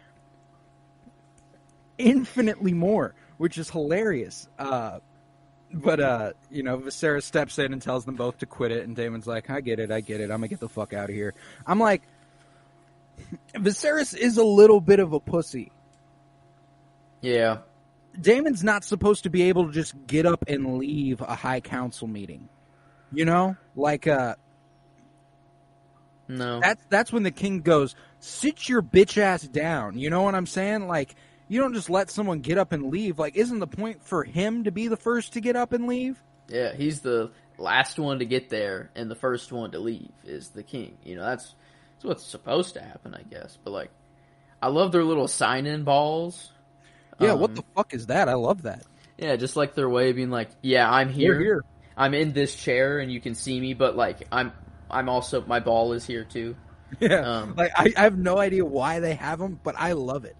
Speaker 2: infinitely more. Which is hilarious. But you know, Viserys steps in and tells them both to quit it, and Daemon's like, I get it, I'm gonna get the fuck out of here. I'm like, Viserys is a little bit of a pussy.
Speaker 3: Yeah.
Speaker 2: Daemon's not supposed to be able to just get up and leave a high council meeting. You know? Like,
Speaker 3: no.
Speaker 2: That's when the king goes, sit your bitch ass down. You know what I'm saying? Like, you don't just let someone get up and leave. Like, isn't the point for him to be the first to get up and leave?
Speaker 3: Yeah, he's the last one to get there and the first one to leave is the king. You know, that's what's supposed to happen, I guess. But, like, I love their little sign-in balls.
Speaker 2: Yeah, what the fuck is that? I love that.
Speaker 3: Yeah, just like their way of being like, yeah, I'm here.
Speaker 2: We're here.
Speaker 3: I'm in this chair and you can see me, but, like, I'm also, my ball is here, too.
Speaker 2: Yeah, like, I have no idea why they have them, but I love it.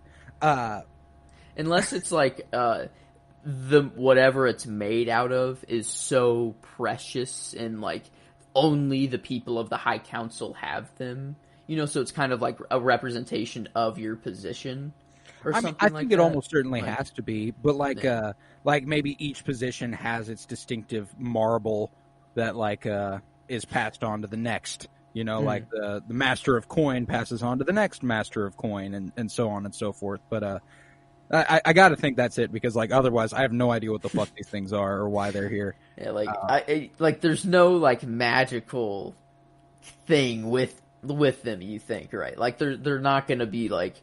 Speaker 3: Unless it's like the whatever it's made out of is so precious and like only the people of the High Council have them, you know. So it's kind of like a representation of your position, or something. I think
Speaker 2: it almost certainly has to be, but like maybe each position has its distinctive marble that like is passed on to the next. You know, like the master of coin passes on to the next master of coin, and so on and so forth. But I got to think that's it, because like otherwise I have no idea what the fuck these things are or why they're here.
Speaker 3: Yeah, like like there's no like magical thing with them. You think, right? Like they're not gonna be like,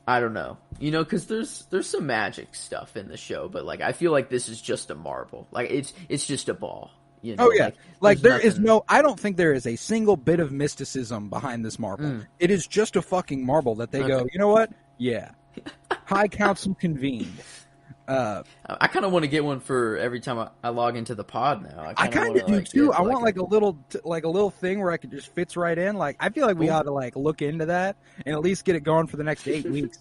Speaker 3: I don't know, you know, because there's some magic stuff in the show, but like I feel like this is just a marble. Like it's just a ball. You know,
Speaker 2: oh yeah, like there is no. I don't think there is a single bit of mysticism behind this marble. It is just a fucking marble that they go, you know what? Yeah, High Council convened.
Speaker 3: I kind of want to get one for every time I log into the pod now.
Speaker 2: I kind of do too. I want like a little thing where I could just fits right in. Like I feel like we ought to like look into that and at least get it going for the next 8 weeks,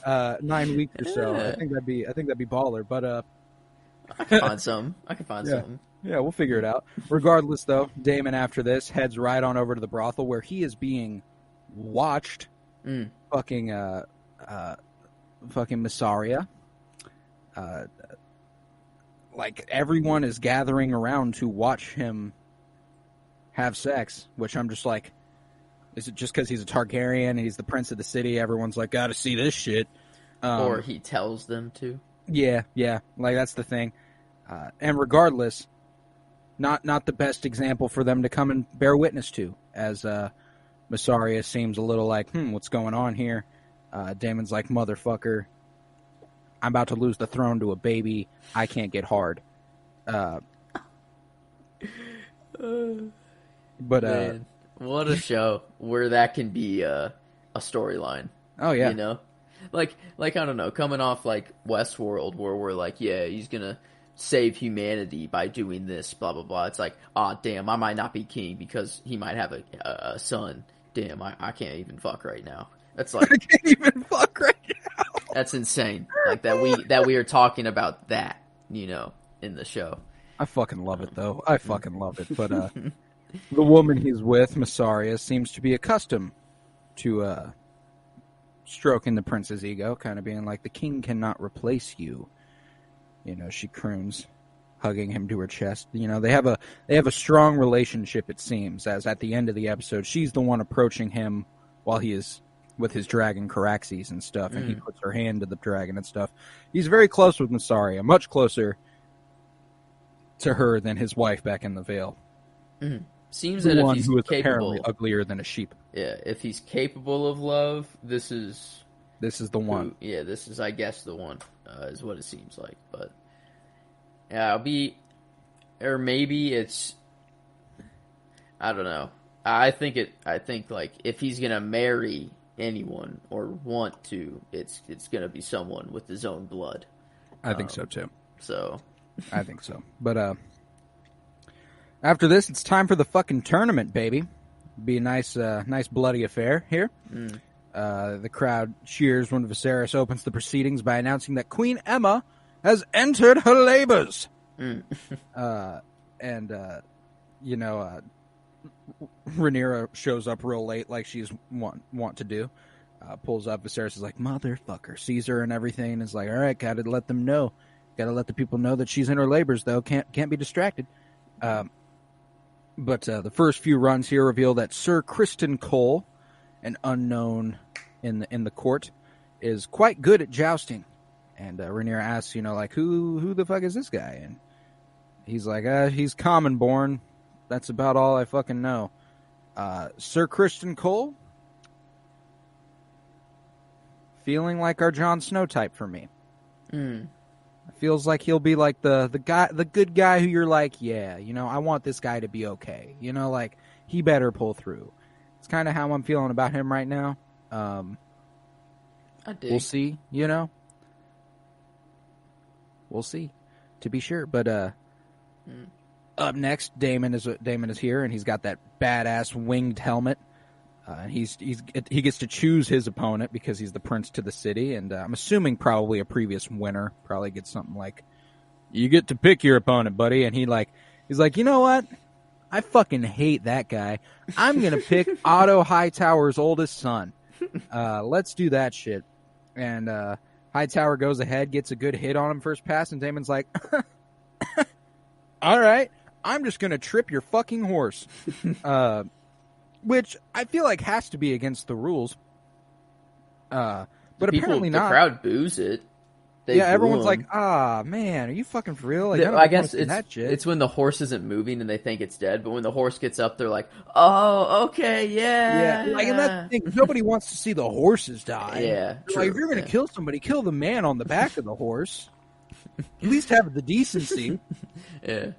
Speaker 2: 9 weeks or so. I think that'd be baller. But
Speaker 3: I can find some. Some.
Speaker 2: Yeah, we'll figure it out. Regardless, though, Damon after this heads right on over to the brothel where he is being watched. Fucking Missaria. Like everyone is gathering around to watch him have sex, which I'm just like, is it just because he's a Targaryen and he's the prince of the city? Everyone's like, gotta see this shit.
Speaker 3: Or he tells them to.
Speaker 2: Yeah, like that's the thing. And regardless, not the best example for them to come and bear witness to, as Missaria seems a little like, what's going on here? Damon's like, motherfucker, I'm about to lose the throne to a baby. I can't get hard. But
Speaker 3: man, what a show where that can be a storyline.
Speaker 2: Oh yeah,
Speaker 3: you know, like I don't know, coming off like Westworld where we're like, yeah, he's gonna save humanity by doing this, blah blah blah. It's like, damn, I might not be king because he might have a son. Damn, I can't even fuck right now. That's like
Speaker 2: I can't even fuck right now.
Speaker 3: That's insane. Like that we are talking about that, you know, in the show.
Speaker 2: I fucking love it though. I fucking love it. But the woman he's with, Missaria, seems to be accustomed to stroking the prince's ego, kind of being like, the king cannot replace you. You know, she croons, hugging him to her chest. You know, they have a strong relationship, it seems, as at the end of the episode, she's the one approaching him while he is with his dragon Caraxes and stuff, and he puts her hand to the dragon and stuff. He's very close with Missaria, much closer to her than his wife back in the Vale.
Speaker 3: Seems that if he's
Speaker 2: who is
Speaker 3: capable,
Speaker 2: apparently uglier than a sheep.
Speaker 3: Yeah, if he's capable of love, this is
Speaker 2: the one.
Speaker 3: This is, I guess, the one, is what it seems like. But yeah, or maybe it's, I don't know. I think like if he's gonna marry anyone or want to, it's gonna be someone with his own blood.
Speaker 2: I think so too.
Speaker 3: So
Speaker 2: I think so. But after this, it's time for the fucking tournament, baby. Be a nice bloody affair here. The crowd cheers when Viserys opens the proceedings by announcing that Queen Aemma has entered her labors. Rhaenyra shows up real late, like she's want to do. Pulls up. Viserys is like, motherfucker, sees her and everything, and is like, all right, gotta let them know. Gotta let the people know that she's in her labors, though. Can't be distracted. But the first few runs here reveal that Sir Criston Cole, an unknown in the court, is quite good at jousting. And Rhaenyra asks, like, who the fuck is this guy? And he's like, he's common born. That's about all I fucking know. Sir Criston Cole, feeling like our Jon Snow type for me. Feels like he'll be like the good guy who you're like, yeah, I want this guy to be okay. Like, he better pull through. It's kind of how I'm feeling about him right now.
Speaker 3: I dig.
Speaker 2: We'll see, We'll see, to be sure. But up next, Daemon is here, and he's got that badass winged helmet. He gets to choose his opponent because he's the prince to the city, and I'm assuming probably a previous winner. Probably gets something like, you get to pick your opponent, buddy. And he's like, you know what? I fucking hate that guy. I'm gonna pick Otto Hightower's oldest son. Let's do that shit. And Hightower goes ahead, gets a good hit on him first pass, and Daemon's like, all right, I'm just gonna trip your fucking horse. Which I feel like has to be against the rules. But apparently not.
Speaker 3: The crowd boos it.
Speaker 2: Everyone's like, man, are you fucking for real? Like,
Speaker 3: I guess it's when the horse isn't moving and they think it's dead, but when the horse gets up, they're like, oh, okay, yeah.
Speaker 2: Like, and that's the thing, nobody wants to see the horses die.
Speaker 3: Yeah,
Speaker 2: true, like, if you're going to kill somebody, kill the man on the back of the horse. At least have the decency.
Speaker 3: Yeah.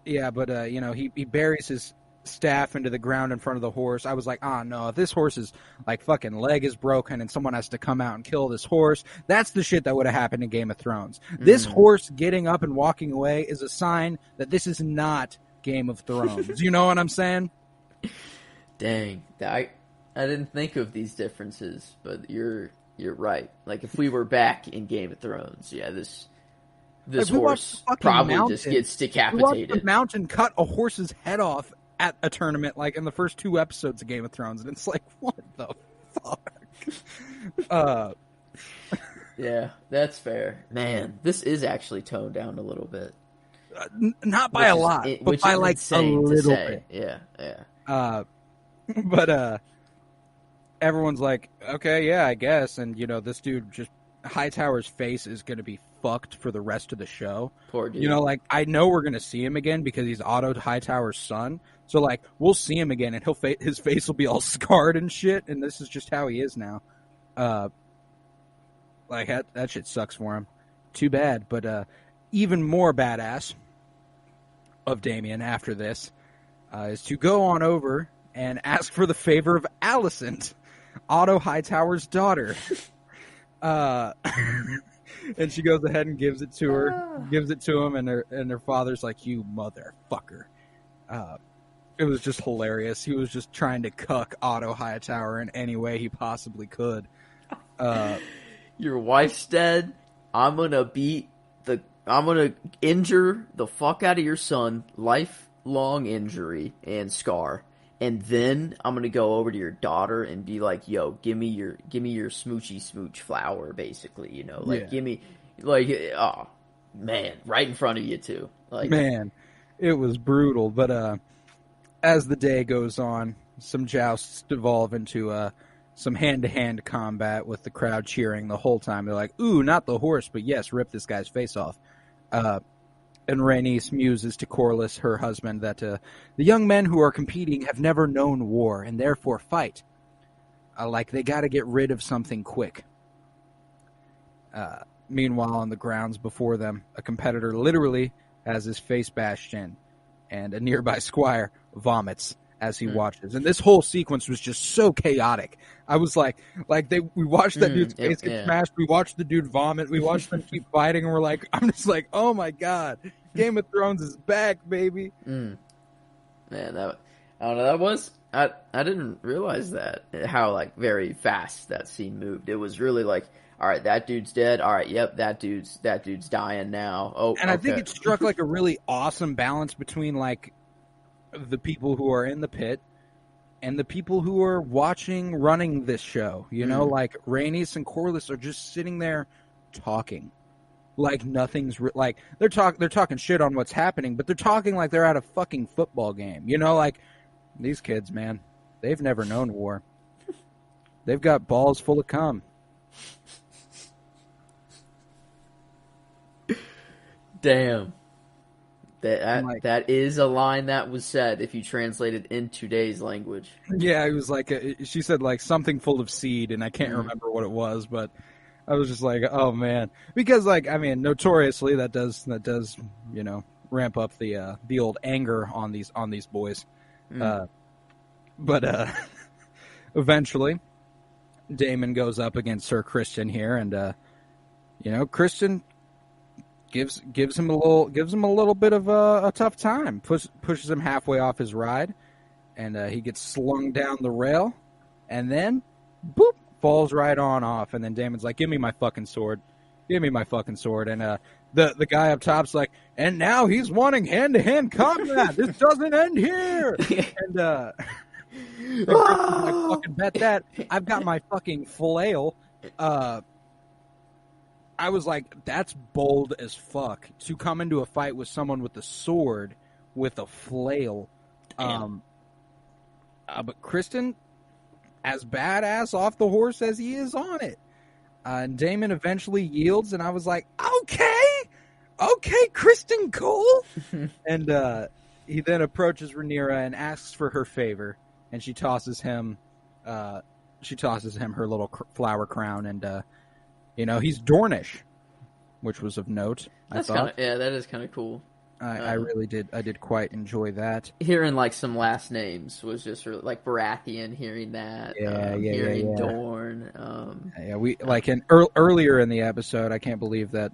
Speaker 2: Yeah, but, he buries staff into the ground in front of the horse. I was like, oh no, if this horse's like fucking leg is broken and someone has to come out and kill this horse, that's the shit that would have happened in Game of Thrones. This horse getting up and walking away is a sign that this is not Game of Thrones. You know what I'm saying?
Speaker 3: Dang, I didn't think of these differences, but you're right. Like if we were back in Game of Thrones, yeah, this horse probably just gets decapitated.
Speaker 2: The mountain cut a horse's head off at a tournament, like in the first 2 episodes of Game of Thrones, and it's like, what the fuck?
Speaker 3: Yeah, that's fair. Man, this is actually toned down a little bit.
Speaker 2: Not by a lot, but by like a little bit.
Speaker 3: Yeah.
Speaker 2: But everyone's like, okay, yeah, I guess. And, you know, this dude Hightower's face is going to be fucked for the rest of the show.
Speaker 3: Poor dude.
Speaker 2: You know, like, I know we're going to see him again because he's Otto Hightower's son. So, like, we'll see him again and his face will be all scarred and shit. And this is just how he is now. Like, that shit sucks for him. Too bad. But even more badass of Damien after this is to go on over and ask for the favor of Alicent, Otto Hightower's daughter. And she goes ahead and gives it to her, gives it to him, and her father's like, "You motherfucker." It was just hilarious. He was just trying to cuck Otto Hightower in any way he possibly could.
Speaker 3: Your wife's dead. I'm gonna injure the fuck out of your son, lifelong injury and scar. And then I'm gonna go over to your daughter and be like, "Yo, give me your smoochy smooch flower," basically, you know, like give me, like, oh man, right in front of you too. Like,
Speaker 2: man, it was brutal. But as the day goes on, some jousts devolve into some hand-to-hand combat with the crowd cheering the whole time. They're like, "Ooh, not the horse, but yes, rip this guy's face off." And Rhaenys muses to Corlys, her husband, that the young men who are competing have never known war and therefore fight. Like they got to get rid of something quick. Meanwhile, on the grounds before them, a competitor literally has his face bashed in, and a nearby squire vomits as he watches. And this whole sequence was just so chaotic. I was like we watched that dude's face get smashed, we watched the dude vomit, we watched them keep fighting, and I'm just like, oh my god, Game of Thrones is back, baby.
Speaker 3: Man, I don't know, that was, I didn't realize that, how like very fast that scene moved. It was really like, all right, that dude's dead. All right, yep, that dude's dying now. Oh,
Speaker 2: and I think it struck like a really awesome balance between like the people who are in the pit and the people who are running this show. You know, like Rhaenys and Corlys are just sitting there talking. Like nothing's like they're talking shit on what's happening, but they're talking like they're at a fucking football game. You know, like these kids, man, they've never known war. They've got balls full of cum.
Speaker 3: Damn. That is a line that was said if you translate it in today's language.
Speaker 2: Yeah, it was like she said like something full of seed, and I can't remember what it was, but I was just like, oh man, because like I mean, notoriously that does you know ramp up the old anger on these boys, but eventually Daemon goes up against Sir Criston here, and you know Criston gives him a little bit of a tough time. Pushes him halfway off his ride, and he gets slung down the rail, and then boop falls right on off. And then Damon's like, "Give me my fucking sword, give me my fucking sword." And the guy up top's like, "And now he's wanting hand-to-hand combat. This doesn't end here." And Christian's like, "Fucking bet that. I've got my fucking flail." I was like, that's bold as fuck to come into a fight with someone with a sword with a flail. But Criston, as badass off the horse as he is on it. And Daemon eventually yields, and I was like, okay, Criston Cole. And he then approaches Rhaenyra and asks for her favor, and she tosses him her little flower crown, and you know, he's Dornish, which was of note.
Speaker 3: That's kind of, yeah, that is kind of cool.
Speaker 2: I really did. I did quite enjoy that.
Speaker 3: Hearing like some last names was just really, like Baratheon. Hearing that, hearing Dorne.
Speaker 2: We like earlier in the episode. I can't believe that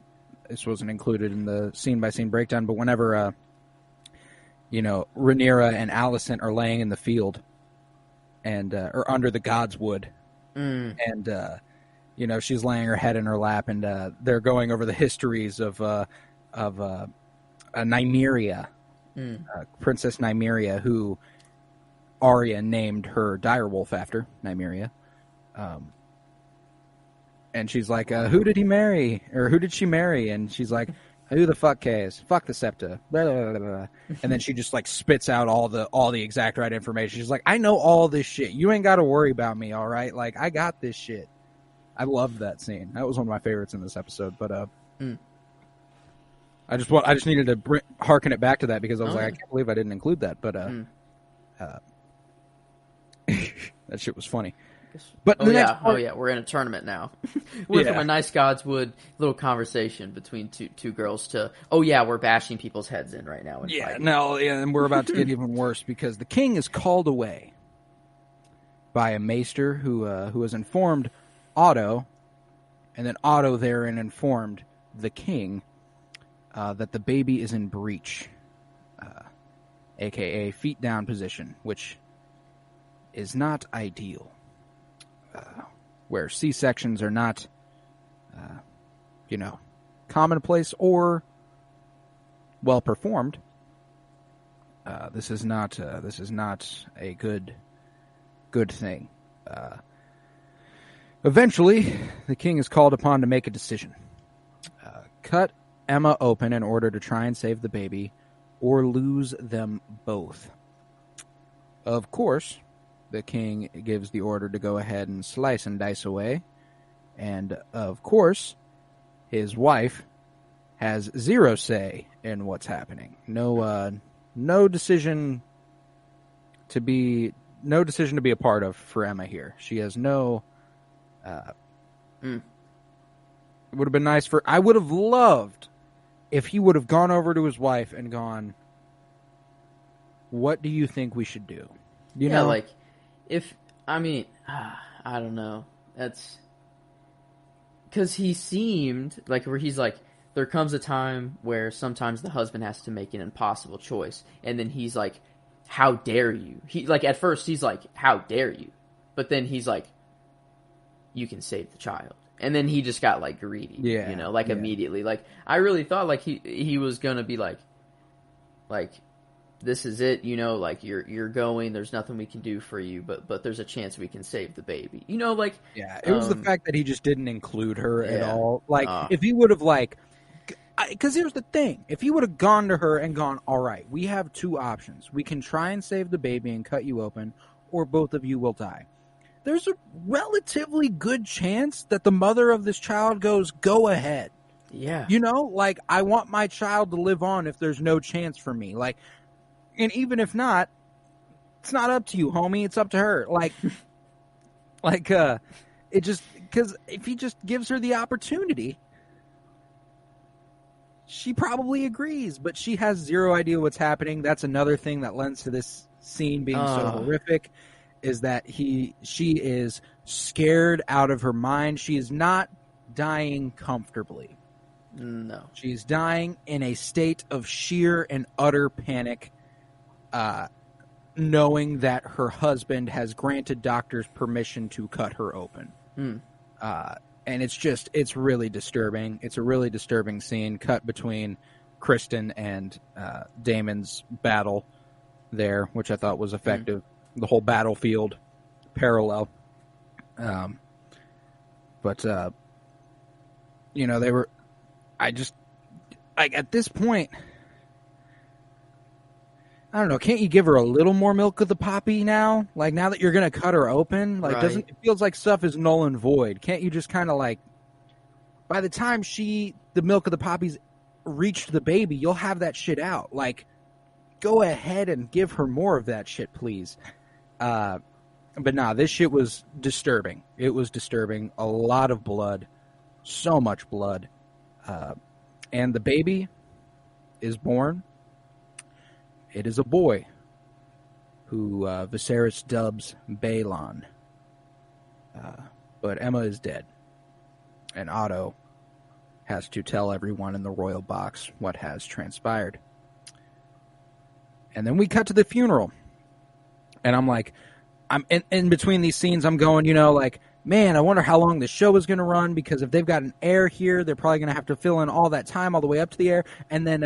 Speaker 2: this wasn't included in the scene by scene breakdown. But whenever Rhaenyra and Alicent are laying in the field, and or under the God's Wood, and she's laying her head in her lap, and they're going over the histories of Nymeria, Princess Nymeria, who Arya named her direwolf after, Nymeria. And she's like, who did he marry? Or who did she marry? And she's like, who the fuck cares? Fuck the Septa. Blah, blah, blah, blah. And then she just like spits out all the exact right information. She's like, I know all this shit. You ain't got to worry about me, all right? Like, I got this shit. I loved that scene. That was one of my favorites in this episode. But I just needed to harken it back to that because I was I can't believe I didn't include that. But that shit was funny. But
Speaker 3: we're in a tournament now. Went from a nice Godswood little conversation between two girls to we're bashing people's heads in right now.
Speaker 2: And we're about to get even worse because the king is called away by a maester who has informed Otto, and then Otto therein informed the king that the baby is in breech, aka feet down position, which is not ideal. Where C-sections are not, commonplace or well performed. This is not a good thing. Eventually, the king is called upon to make a decision: cut Emma open in order to try and save the baby, or lose them both. Of course, the king gives the order to go ahead and slice and dice away. And, of course, his wife has zero say in what's happening. No decision to be a part of for Emma here. She has no... It would have been nice I would have loved if he would have gone over to his wife and gone, what do you think we should do? You know?
Speaker 3: Like... I don't know. That's because he seemed like where he's like, there comes a time where sometimes the husband has to make an impossible choice, and then he's like, how dare you? He like at first he's like, how dare you? But then he's like, you can save the child. And then he just got like greedy, immediately. Like I really thought like he was gonna be like this is it, like you're going, there's nothing we can do for you, but there's a chance we can save the baby.
Speaker 2: It was the fact that he just didn't include her at all. Like if he would have because here's the thing, if he would have gone to her and gone, all right, we have two options. We can try and save the baby and cut you open, or both of you will die. There's a relatively good chance that the mother of this child goes, go ahead.
Speaker 3: Yeah.
Speaker 2: I want my child to live on if there's no chance for me. And even if not, it's not up to you, homie. It's up to her. It just, because if he just gives her the opportunity, she probably agrees, but she has zero idea what's happening. That's another thing that lends to this scene being so horrific, is that she is scared out of her mind. She is not dying comfortably.
Speaker 3: No.
Speaker 2: She's dying in a state of sheer and utter panic, knowing that her husband has granted doctors permission to cut her open. And it's really disturbing. It's a really disturbing scene cut between Kristen and Damon's battle there, which I thought was effective. The whole battlefield parallel. They were... at this point... I don't know. Can't you give her a little more milk of the poppy now? Like, now that you're going to cut her open? Like,
Speaker 3: right.
Speaker 2: It feels like stuff is null and void. Can't you just kind of by the time the milk of the poppies reached the baby, you'll have that shit out. Like, go ahead and give her more of that shit, please. But nah, this shit was disturbing. It was disturbing. A lot of blood. So much blood. And the baby is born. it is a boy who Viserys dubs Balon. But Emma is dead. And Otto has to tell everyone in the royal box what has transpired. And then we cut to the funeral. And I'm like, I'm in between these scenes, I'm going, like, man, I wonder how long the show is going to run, because if they've got an heir here, they're probably going to have to fill in all that time all the way up to the heir. And then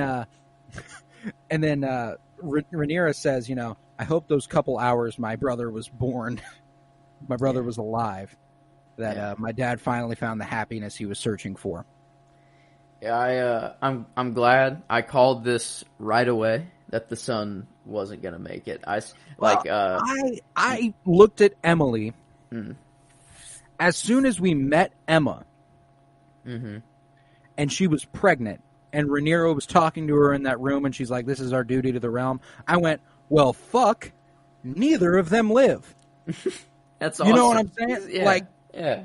Speaker 2: Rhaenyra says, I hope those couple hours my brother was born, my brother was alive, that my dad finally found the happiness he was searching for.
Speaker 3: Yeah, I'm glad I called this right away that the son wasn't gonna make it. I
Speaker 2: looked at Emily as soon as we met Emma, and she was pregnant, and Rhaenyra was talking to her in that room, and she's like, "This is our duty to the realm." I went, "Well, fuck, neither of them live."
Speaker 3: That's awesome.
Speaker 2: You know what I'm saying?
Speaker 3: Yeah.
Speaker 2: Like,
Speaker 3: yeah.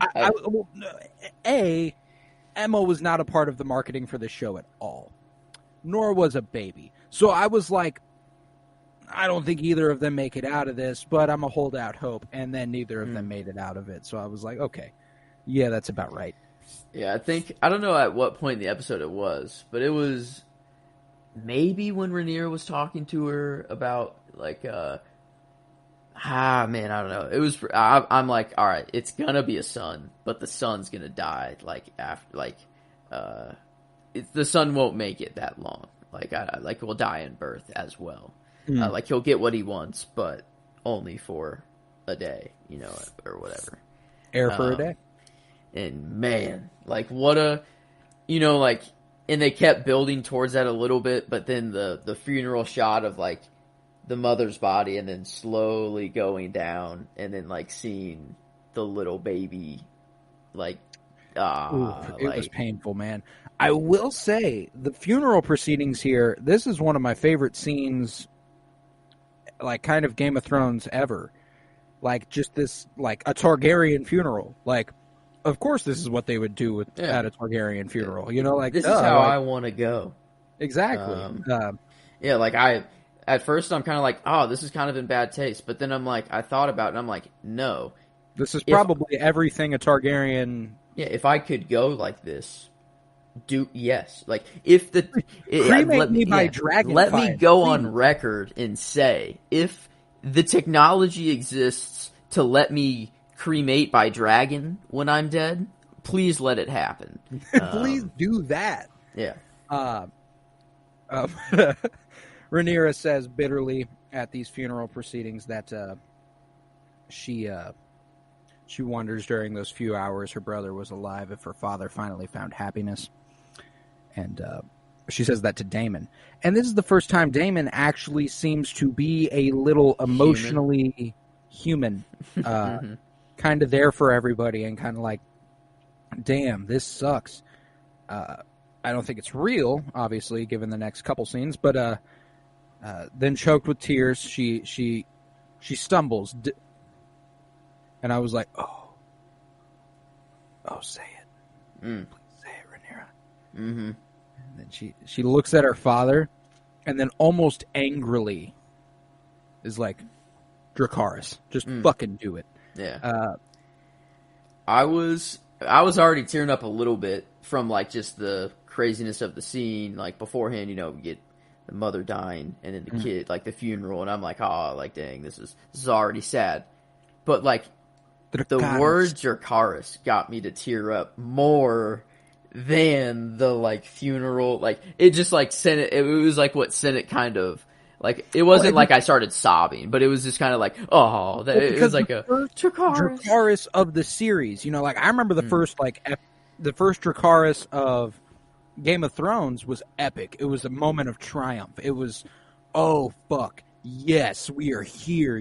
Speaker 2: Emma was not a part of the marketing for the show at all, nor was a baby. So I was like, I don't think either of them make it out of this, but I'm a hold out hope. And then neither of them made it out of it. So I was like, okay, yeah, that's about right.
Speaker 3: Yeah, I don't know at what point in the episode it was, but it was maybe when Rhaenyra was talking to her about, like, I don't know. It was, I'm like, all right, it's gonna be a son, but the son's gonna die, the son won't make it that long. He'll die in birth as well. He'll get what he wants, but only for a day, or whatever.
Speaker 2: Heir for a day.
Speaker 3: And man, and they kept building towards that a little bit, but then the funeral shot of, like, the mother's body and then slowly going down and then, like, seeing the little baby,
Speaker 2: it was painful, man. I will say, the funeral proceedings here, this is one of my favorite scenes, like, kind of Game of Thrones ever. Like, just this, like, a Targaryen funeral. Like, of course this is what they would do at a Targaryen funeral.
Speaker 3: This is how I want to go.
Speaker 2: Exactly.
Speaker 3: At first I'm kind of like, oh, this is kind of in bad taste. But then I'm like, I thought about it and I'm like, no.
Speaker 2: This is probably everything a Targaryen...
Speaker 3: Yeah, if I could go like this, yes. Like, if
Speaker 2: Cremate me by dragon
Speaker 3: let
Speaker 2: fire,
Speaker 3: me go
Speaker 2: please.
Speaker 3: on record and say, if the technology exists to let me cremate by dragon when I'm dead, please let it happen.
Speaker 2: Please do that.
Speaker 3: Yeah.
Speaker 2: Rhaenyra says bitterly at these funeral proceedings that she wonders during those few hours her brother was alive if her father finally found happiness. And she says that to Daemon. And this is the first time Daemon actually seems to be a little emotionally human. Kind of there for everybody and kind of like, damn, this sucks. I don't think it's real, obviously, given the next couple scenes, but then choked with tears, she stumbles. And I was like, oh, say it. Please say it, Rhaenyra.
Speaker 3: Mm-hmm.
Speaker 2: And then she looks at her father, and then almost angrily is like, Dracarys, just fucking do it.
Speaker 3: Yeah. I was already tearing up a little bit from, like, just the craziness of the scene. Like, beforehand, we get the mother dying, and then the kid, like, the funeral, and I'm like, oh, like, dang, this is already sad. But, like, the word Dracarys got me to tear up more than the, like, funeral. Like, it just, like, sent it was, like, what sent it kind of, like, it wasn't like I started sobbing, but it was just kind of like, oh, it was like a
Speaker 2: Dracarys of the series. Like, I remember the first, like, the first Dracarys of Game of Thrones was epic. It was a moment of triumph. It was, oh, fuck, yes, we are here,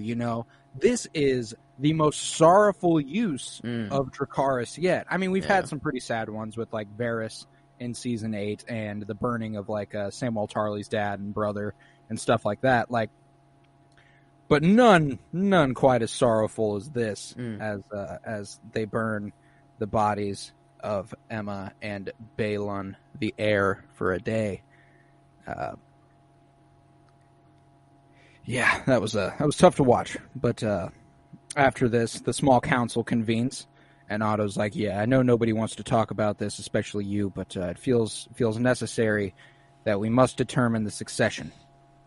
Speaker 2: This is the most sorrowful use of Dracarys yet. I mean, we've had some pretty sad ones with, like, Varys in Season 8 and the burning of, like, Samwell Tarly's dad and brother and stuff like that. Like, but none quite as sorrowful as this, as they burn the bodies of Emma and Balon, the heir, for a day. Yeah, that was tough to watch. But after this, the small council convenes, and Otto's like, "Yeah, I know nobody wants to talk about this, especially you, but it feels necessary that we must determine the succession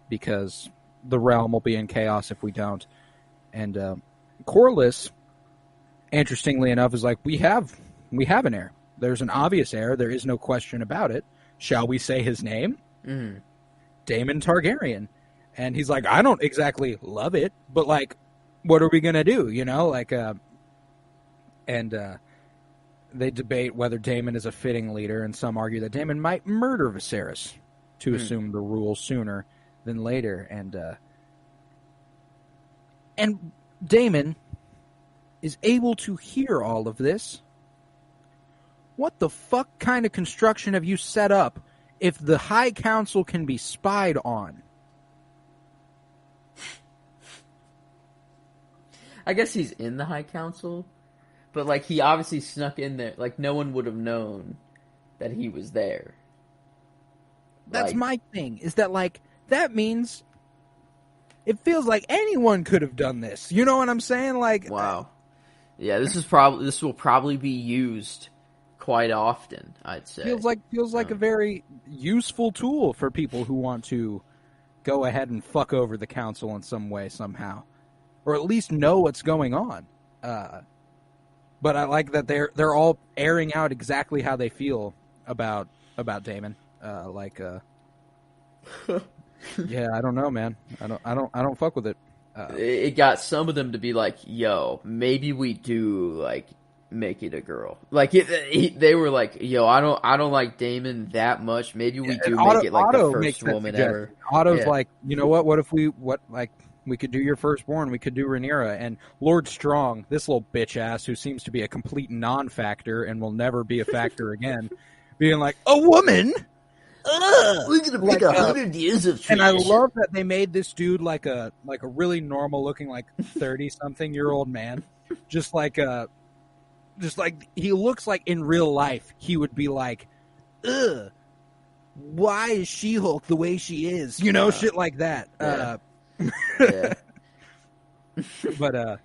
Speaker 2: because the realm will be in chaos if we don't." And Corlys, interestingly enough, is like, "We have an heir. There's an obvious heir. There is no question about it. Shall we say his name?
Speaker 3: Mm.
Speaker 2: Daemon Targaryen." And he's like, "I don't exactly love it, but like, what are we gonna do? You know, like." And they debate whether Daemon is a fitting leader, and some argue that Daemon might murder Viserys to assume the rule sooner than later. And Daemon is able to hear all of this. What the fuck kind of construction have you set up if the High Council can be spied on?
Speaker 3: I guess he's in the High Council, but like he obviously snuck in there. Like no one would have known that he was there.
Speaker 2: That's my thing. Is that like that means it feels like anyone could have done this. You know what I'm saying? Like,
Speaker 3: wow. Yeah, this will probably be used quite often, I'd say.
Speaker 2: Feels like a very useful tool for people who want to go ahead and fuck over the council in some way, somehow, or at least know what's going on. But I like that they're all airing out exactly how they feel about Daemon. Yeah, I don't know, man. I don't fuck with it.
Speaker 3: It got some of them to be like, "Yo, maybe we do like make it a girl." Like they were like, "Yo, I don't like Daemon that much. Maybe we do make it like the first woman ever."
Speaker 2: Otto's like, "You know what? What if we could do your firstborn? We could do Rhaenyra." And Lord Strong, this little bitch ass who seems to be a complete non-factor and will never be a factor again, being like, "A woman?
Speaker 3: We're gonna pick 100 years of tradition."
Speaker 2: And I love that they made this dude like a really normal looking, like 30-something-year-old man, just like he looks like in real life he would be like, "Ugh, why is She-Hulk the way she is?" You know, shit like that.
Speaker 3: Yeah.
Speaker 2: Yeah. But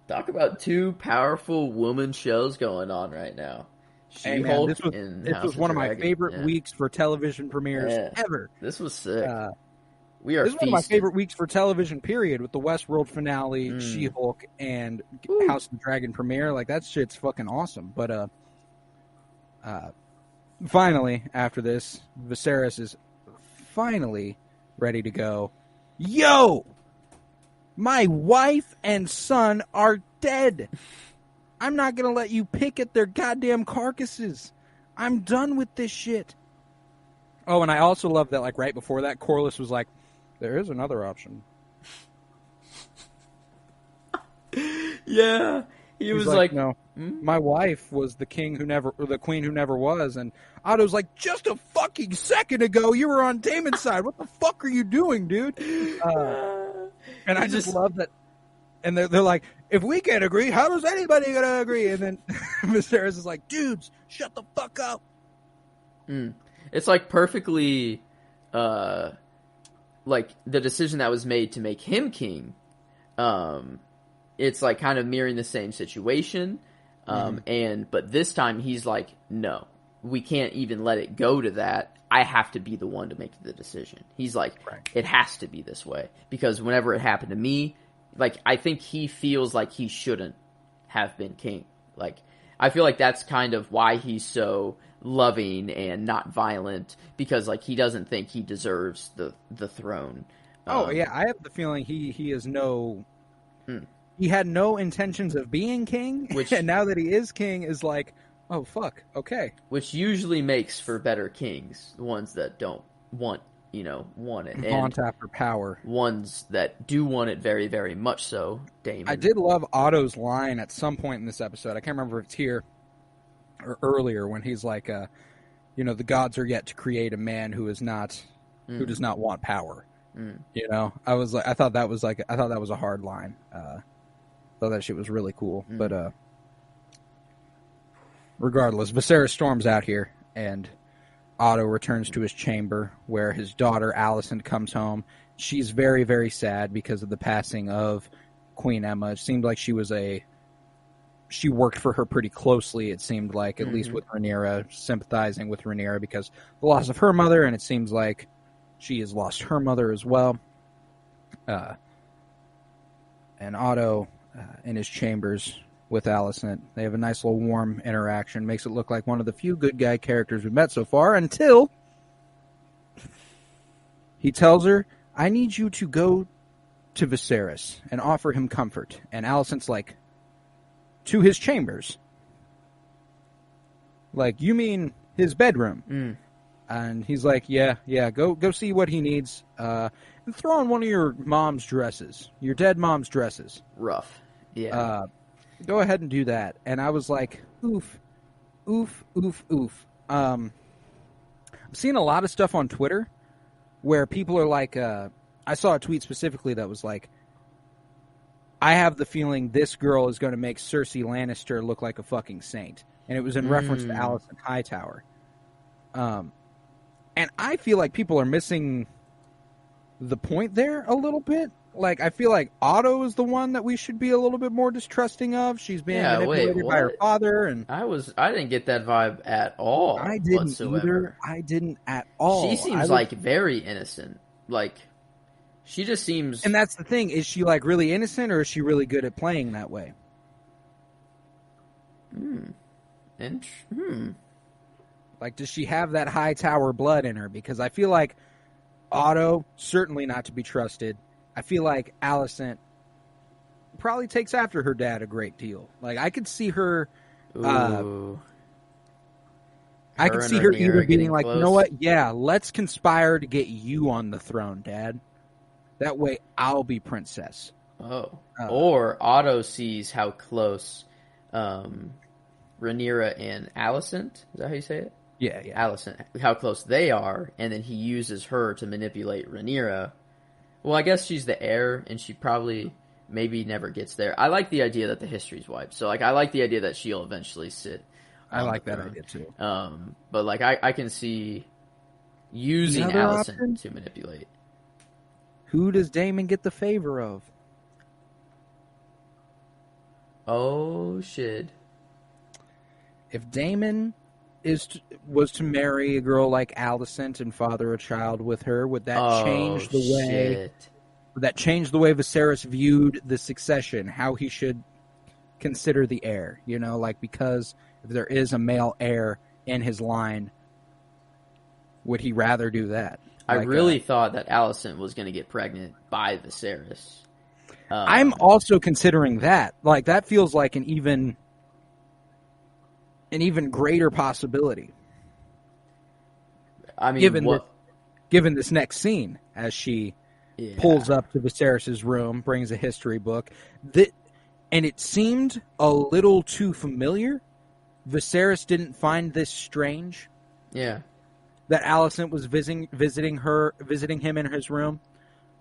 Speaker 3: talk about two powerful woman shows going on right now.
Speaker 2: Hey man, this was one of my favorite weeks for television premieres ever.
Speaker 3: This was sick.
Speaker 2: This is one of my favorite weeks for television, period, with the Westworld finale, She-Hulk, and House of the Dragon premiere. Like, that shit's fucking awesome. But finally, after this, Viserys is finally ready to go. Yo! My wife and son are dead! I'm not going to let you pick at their goddamn carcasses. I'm done with this shit. Oh, and I also love that, like, right before that, Corlys was like, "There is another option."
Speaker 3: Yeah. He was like,
Speaker 2: "No, my wife was the king who never, or the queen who never was." And Otto's like, "Just a fucking second ago, you were on Daemon's side. What the fuck are you doing, dude?" And I just love that. And they're like, "If we can't agree, how is anybody going to agree?" And then Viserys is like, "Dudes, shut the fuck up."
Speaker 3: It's like perfectly, like the decision that was made to make him king. It's like kind of mirroring the same situation. But this time he's like, "No, we can't even let it go to that. I have to be the one to make the decision." He's like, It has to be this way because whenever it happened to me, like, I think he feels like he shouldn't have been king. Like, I feel like that's kind of why he's so loving and not violent, because, like, he doesn't think he deserves the throne.
Speaker 2: Yeah, I have the feeling he is no... He had no intentions of being king, and now that he is king, is like, oh, fuck, okay.
Speaker 3: Which usually makes for better kings, the ones that don't want it.
Speaker 2: Want after power.
Speaker 3: Ones that do want it very, very much so, Daemon.
Speaker 2: I did love Otto's line at some point in this episode. I can't remember if it's here or earlier, when he's like, the gods are yet to create a man who is not, who does not want power. You know, I thought that was a hard line. Thought that shit was really cool. But regardless, Viserys storms out here, and Otto returns to his chamber, where his daughter Alicent comes home, she's very, very sad because of the passing of Queen Emma. It seemed like she worked for her pretty closely, it seemed like, at least with Rhaenyra, sympathizing with Rhaenyra because of the loss of her mother, and it seems like she has lost her mother as well. And Otto, in his chambers with Alicent, they have a nice little warm interaction. Makes it look like one of the few good guy characters we've met so far, until he tells her, I need you to go to Viserys and offer him comfort. And Alicent's like, to his chambers? Like, you mean his bedroom? And he's like, yeah, go see what he needs. And throw on one of your mom's dresses. Your dead mom's dresses.
Speaker 3: Rough. Yeah.
Speaker 2: Go ahead and do that. And I was like, oof. I'm seeing a lot of stuff on Twitter where people are like, I saw a tweet specifically that was like, I have the feeling this girl is going to make Cersei Lannister look like a fucking saint. And it was in reference to Alicent Hightower. And I feel like people are missing the point there a little bit. Like, I feel like Otto is the one that we should be a little bit more distrusting of. She's being manipulated by her father. And
Speaker 3: I didn't get that vibe at all.
Speaker 2: I didn't
Speaker 3: whatsoever.
Speaker 2: either. I didn't at all.
Speaker 3: She seems like very innocent. Like, she just seems...
Speaker 2: And that's the thing. Is she, like, really innocent, or is she really good at playing that way? Like, does she have that Hightower blood in her? Because I feel like Otto, certainly not to be trusted. I feel like Alicent probably takes after her dad a great deal. Like, I could see her... I could see her either being like, close. You know what? Yeah, let's conspire to get you on the throne, Dad. That way I'll be princess.
Speaker 3: Or Otto sees how close Rhaenyra and Alicent, is that how you say it?
Speaker 2: Yeah.
Speaker 3: Alicent, how close they are, and then he uses her to manipulate Rhaenyra. Well, I guess she's the heir, and she probably maybe never gets there. I like the idea that the history's wiped. So, like, I like the idea that she'll eventually sit.
Speaker 2: I like that idea, too.
Speaker 3: But, like, I can see using Alicent to manipulate.
Speaker 2: Who does Daemon get the favor of?
Speaker 3: Oh, shit.
Speaker 2: If Daemon was to marry a girl like Alicent and father a child with her, would that change the way?
Speaker 3: Shit.
Speaker 2: Would that change the way Viserys viewed the succession? How he should consider the heir? You know, like, because if there is a male heir in his line, would he rather do that?
Speaker 3: I really thought that Alicent was going to get pregnant by Viserys.
Speaker 2: I'm also considering that. Like, that feels like an even greater possibility.
Speaker 3: I mean,
Speaker 2: given this next scene, as she pulls up to Viserys' room, brings a history book, and it seemed a little too familiar. Viserys didn't find this strange.
Speaker 3: Yeah.
Speaker 2: That Alicent was visiting him in his room.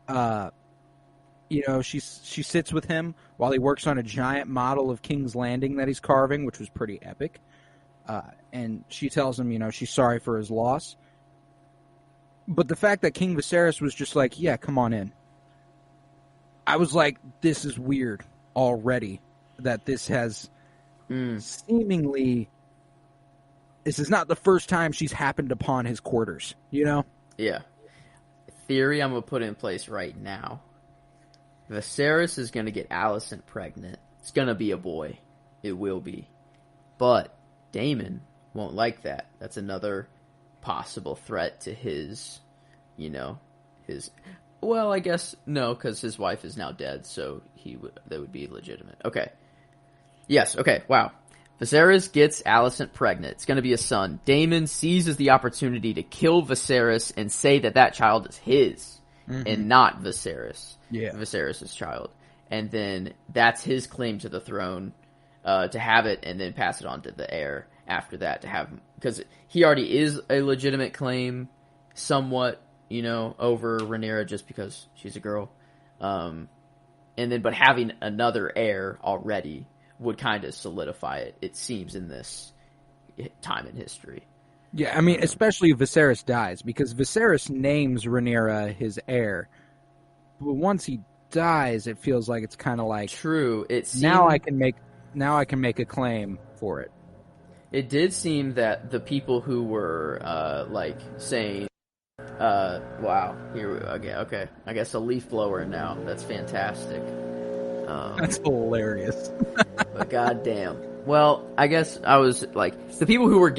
Speaker 2: You know, she sits with him while he works on a giant model of King's Landing that he's carving, which was pretty epic. And she tells him, you know, she's sorry for his loss. But the fact that King Viserys was just like, yeah, come on in. I was like, this is weird already. That this has seemingly... This is not the first time she's happened upon his quarters, you know?
Speaker 3: Yeah. Theory I'm going to put in place right now. Viserys is going to get Alicent pregnant. It's going to be a boy. It will be. But Daemon won't like that. That's another possible threat to his, well, I guess no, because his wife is now dead, so that would be legitimate. Okay. Yes, okay, wow. Viserys gets Alicent pregnant. It's going to be a son. Daemon seizes the opportunity to kill Viserys and say that child is his and not Viserys.
Speaker 2: Yeah.
Speaker 3: Viserys' child. And then that's his claim to the throne, to have it and then pass it on to the heir after that, to have, because he already is a legitimate claim somewhat, over Rhaenyra just because she's a girl. But having another heir already would kind of solidify it, it seems, in this time in history.
Speaker 2: Yeah, I mean, especially if Viserys dies, because Viserys names Rhaenyra his heir but once he dies, it feels like it's kind of like
Speaker 3: true.
Speaker 2: Now I can make a claim for it.
Speaker 3: It did seem that the people who were saying, "Wow, okay, I guess a leaf blower now. That's fantastic."
Speaker 2: That's hilarious.
Speaker 3: But goddamn. Well, I guess I was like the people who were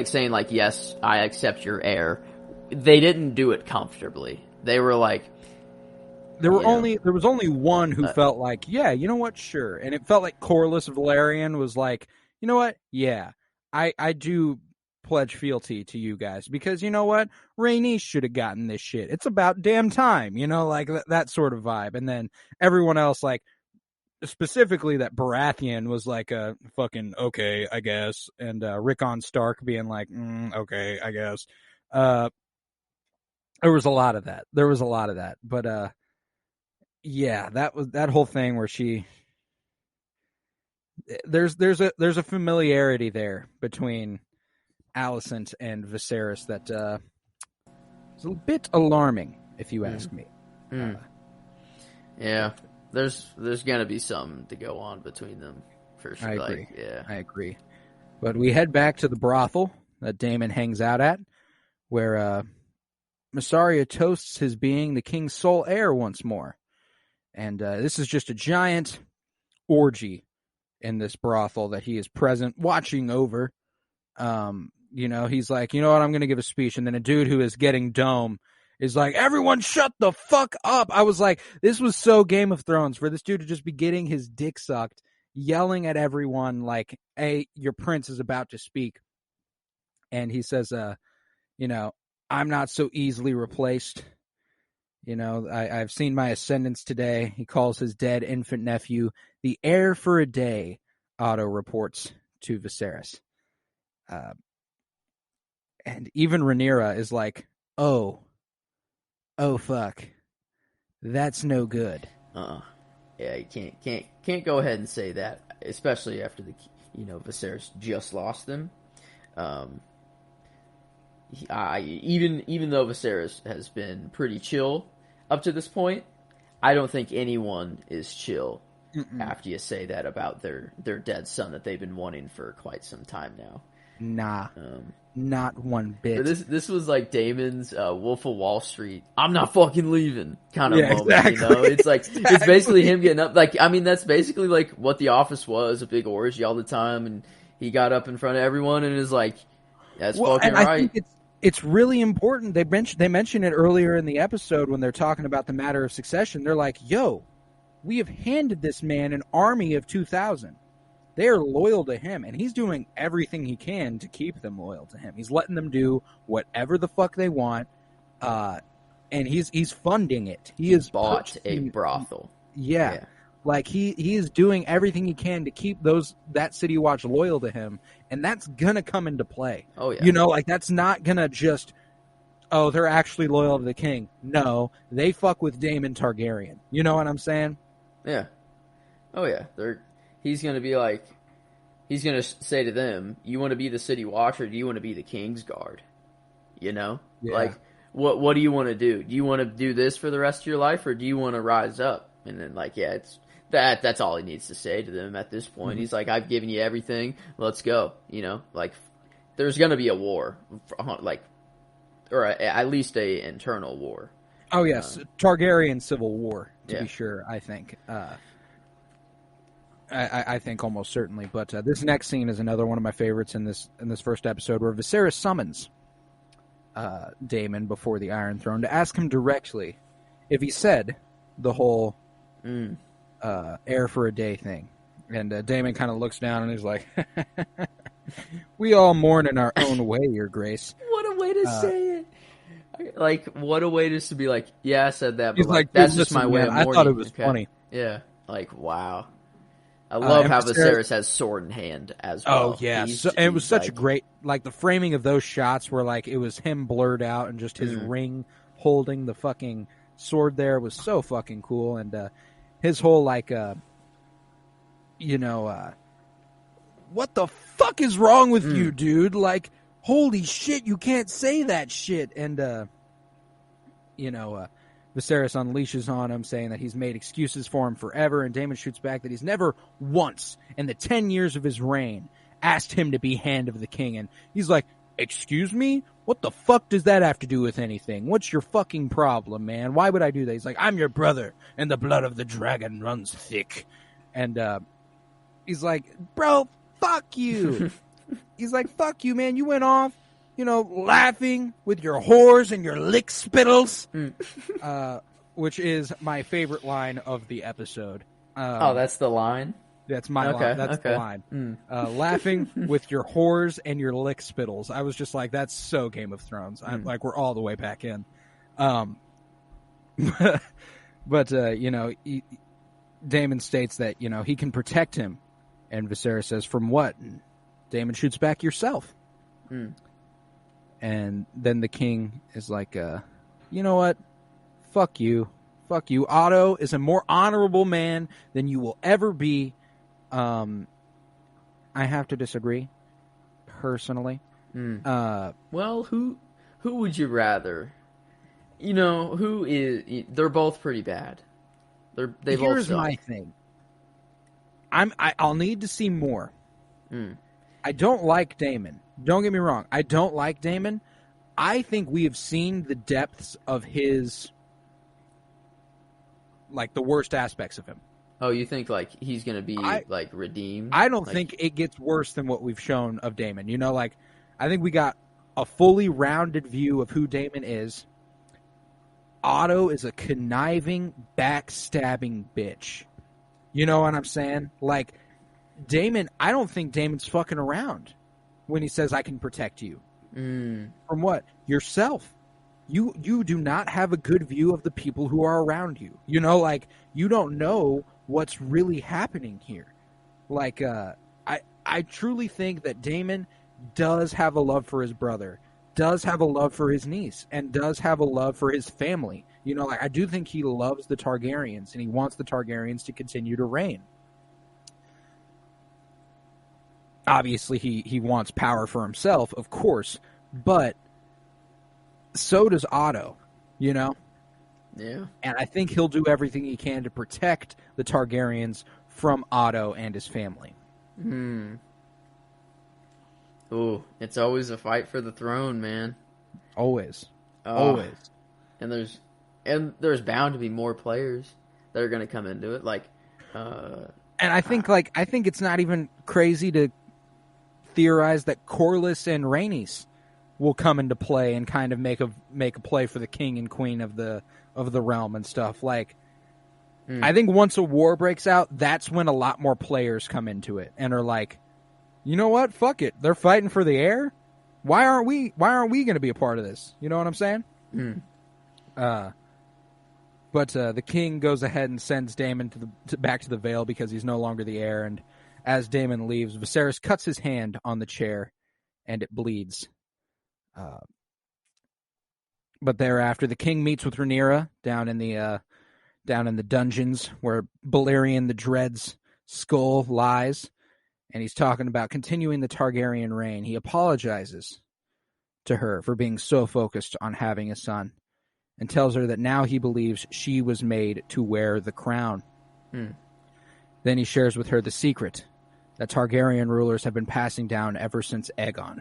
Speaker 3: saying yes, I accept your heir. They didn't do it comfortably. They were like,
Speaker 2: there was only one who felt like, yeah, you know what, sure, and it felt like Corlys Valerian was like, you know what, yeah, I do pledge fealty to you guys because you know what, Rhaenys should have gotten this shit. It's about damn time, like that sort of vibe. And then everyone else, like specifically that Baratheon was like a fucking okay, I guess, and Rickon Stark being like, okay, I guess. There was a lot of that. But yeah, that whole thing where there's a familiarity there between Alicent and Viserys that is a bit alarming, if you ask me.
Speaker 3: Yeah, there's gonna be something to go on between them for sure.
Speaker 2: I agree. But we head back to the brothel that Daemon hangs out at, where Mysaria toasts his being the king's sole heir once more. And this is just a giant orgy in this brothel that he is present, watching over. He's like, you know what, I'm going to give a speech. And then a dude who is getting dome is like, everyone shut the fuck up. I was like, this was so Game of Thrones for this dude to just be getting his dick sucked, yelling at everyone like, hey, your prince is about to speak. And he says, I'm not so easily replaced. I've seen my ascendants today. He calls his dead infant nephew the heir for a day, Otto reports to Viserys. And even Rhaenyra is like, oh fuck, that's no good.
Speaker 3: Yeah, you can't go ahead and say that, especially after Viserys just lost them. Even though Viserys has been pretty chill up to this point, I don't think anyone is chill after you say that about their dead son that they've been wanting for quite some time now.
Speaker 2: Nah, not one bit.
Speaker 3: This was like Damon's Wolf of Wall Street, I'm not fucking leaving kind of moment.
Speaker 2: Exactly.
Speaker 3: It's like it's basically him getting up. Like, I mean, that's basically like what The Office was, a big orgy all the time, and he got up in front of everyone and is like, "That's fucking right."
Speaker 2: I think it's really important. They mentioned it earlier in the episode when they're talking about the matter of succession. They're like, yo, we have handed this man an army of 2,000. They are loyal to him, and he's doing everything he can to keep them loyal to him. He's letting them do whatever the fuck they want, and he's funding it. He has
Speaker 3: bought a brothel.
Speaker 2: Yeah. Like he is doing everything he can to keep that City Watch loyal to him, and that's gonna come into play.
Speaker 3: Oh yeah.
Speaker 2: Like that's not gonna just, oh, they're actually loyal to the king. No, they fuck with Daemon Targaryen. You know what I'm saying?
Speaker 3: Yeah. Oh yeah. He's gonna be like, he's gonna say to them, "You want to be the City Watch, or do you want to be the King's Guard?" Yeah. Like, what do you want to do? Do you want to do this for the rest of your life, or do you want to rise up? And then it's. That's all he needs to say to them at this point. He's like, I've given you everything. Let's go. There's going to be a war, or at least a internal war.
Speaker 2: Oh yes, Targaryen civil war to be sure. I think. I think almost certainly. But this next scene is another one of my favorites in this first episode, where Viserys summons Daemon before the Iron Throne to ask him directly if he said the whole. Heir for a day thing. And Daemon kind of looks down and he's like, we all mourn in our own way, Your Grace.
Speaker 3: What a way to say it. Like, what a way just to be like, yeah, I said that, but
Speaker 2: he's like,
Speaker 3: that's just my way of mourning.
Speaker 2: I thought it was funny.
Speaker 3: Yeah. Like, wow. I love how Viserys has sword in hand as well.
Speaker 2: Oh, yeah. And it was such a great, like, the framing of those shots where, like, it was him blurred out and just his ring holding the fucking sword there was so fucking cool. And, his whole, like, what the fuck is wrong with you, dude? Like, holy shit, you can't say that shit. And, Viserys unleashes on him, saying that he's made excuses for him forever, and Daemon shoots back that he's never once in the 10 years of his reign asked him to be Hand of the King. And he's like, excuse me? What the fuck does that have to do with anything? What's your fucking problem, man? Why would I do that? He's like, I'm your brother, and the blood of the dragon runs thick. And he's like, bro, fuck you. He's like, fuck you, man. You went off, laughing with your whores and your lick spittles, which is my favorite line of the episode.
Speaker 3: That's the line?
Speaker 2: That's my line. That's the line. Laughing with your whores and your lick spittles. I was just like, that's so Game of Thrones. I'm like, we're all the way back in. But Daemon states that, he can protect him. And Viserys says, from what? And Daemon shoots back, yourself. And then the king is like, you know what? Fuck you. Fuck you. Otto is a more honorable man than you will ever be. I have to disagree, personally.
Speaker 3: Well, who would you rather? Who is? They're both pretty bad. They both
Speaker 2: Here's
Speaker 3: suck.
Speaker 2: my thing. I'll need to see more. I don't like Daemon. Don't get me wrong. I don't like Daemon. I think we have seen the depths of his, like, the worst aspects of him.
Speaker 3: Oh, you think he's gonna be redeemed?
Speaker 2: I don't think it gets worse than what we've shown of Daemon. I think we got a fully rounded view of who Daemon is. Otto is a conniving, backstabbing bitch. You know what I'm saying? Like, Daemon, I don't think Daemon's fucking around when he says, I can protect you. From what? Yourself. You do not have a good view of the people who are around you. You don't know what's really happening here. I truly think that Daemon does have a love for his brother, does have a love for his niece, and does have a love for his family. I do think he loves the Targaryens, and he wants the Targaryens to continue to reign. Obviously, he wants power for himself, of course, but so does Otto, Yeah. And I think he'll do everything he can to protect the Targaryens from Otto and his family.
Speaker 3: Ooh, it's always a fight for the throne, man.
Speaker 2: Always. Always.
Speaker 3: And there's bound to be more players that are going to come into it.
Speaker 2: And I think it's not even crazy to theorize that Corlys and Rhaenys will come into play and kind of make a play for the king and queen of the realm and stuff. I think once a war breaks out, that's when a lot more players come into it and are like, you know what? Fuck it. They're fighting for the heir. Why aren't we going to be a part of this? You know what I'm saying? But the king goes ahead and sends Daemon back to the Vale because he's no longer the heir. And as Daemon leaves, Viserys cuts his hand on the chair, and it bleeds. But thereafter, the king meets with Rhaenyra down in the dungeons where Balerion the Dread's skull lies, and he's talking about continuing the Targaryen reign. He apologizes to her for being so focused on having a son, and tells her that now he believes she was made to wear the crown. Then he shares with her the secret that Targaryen rulers have been passing down ever since Aegon.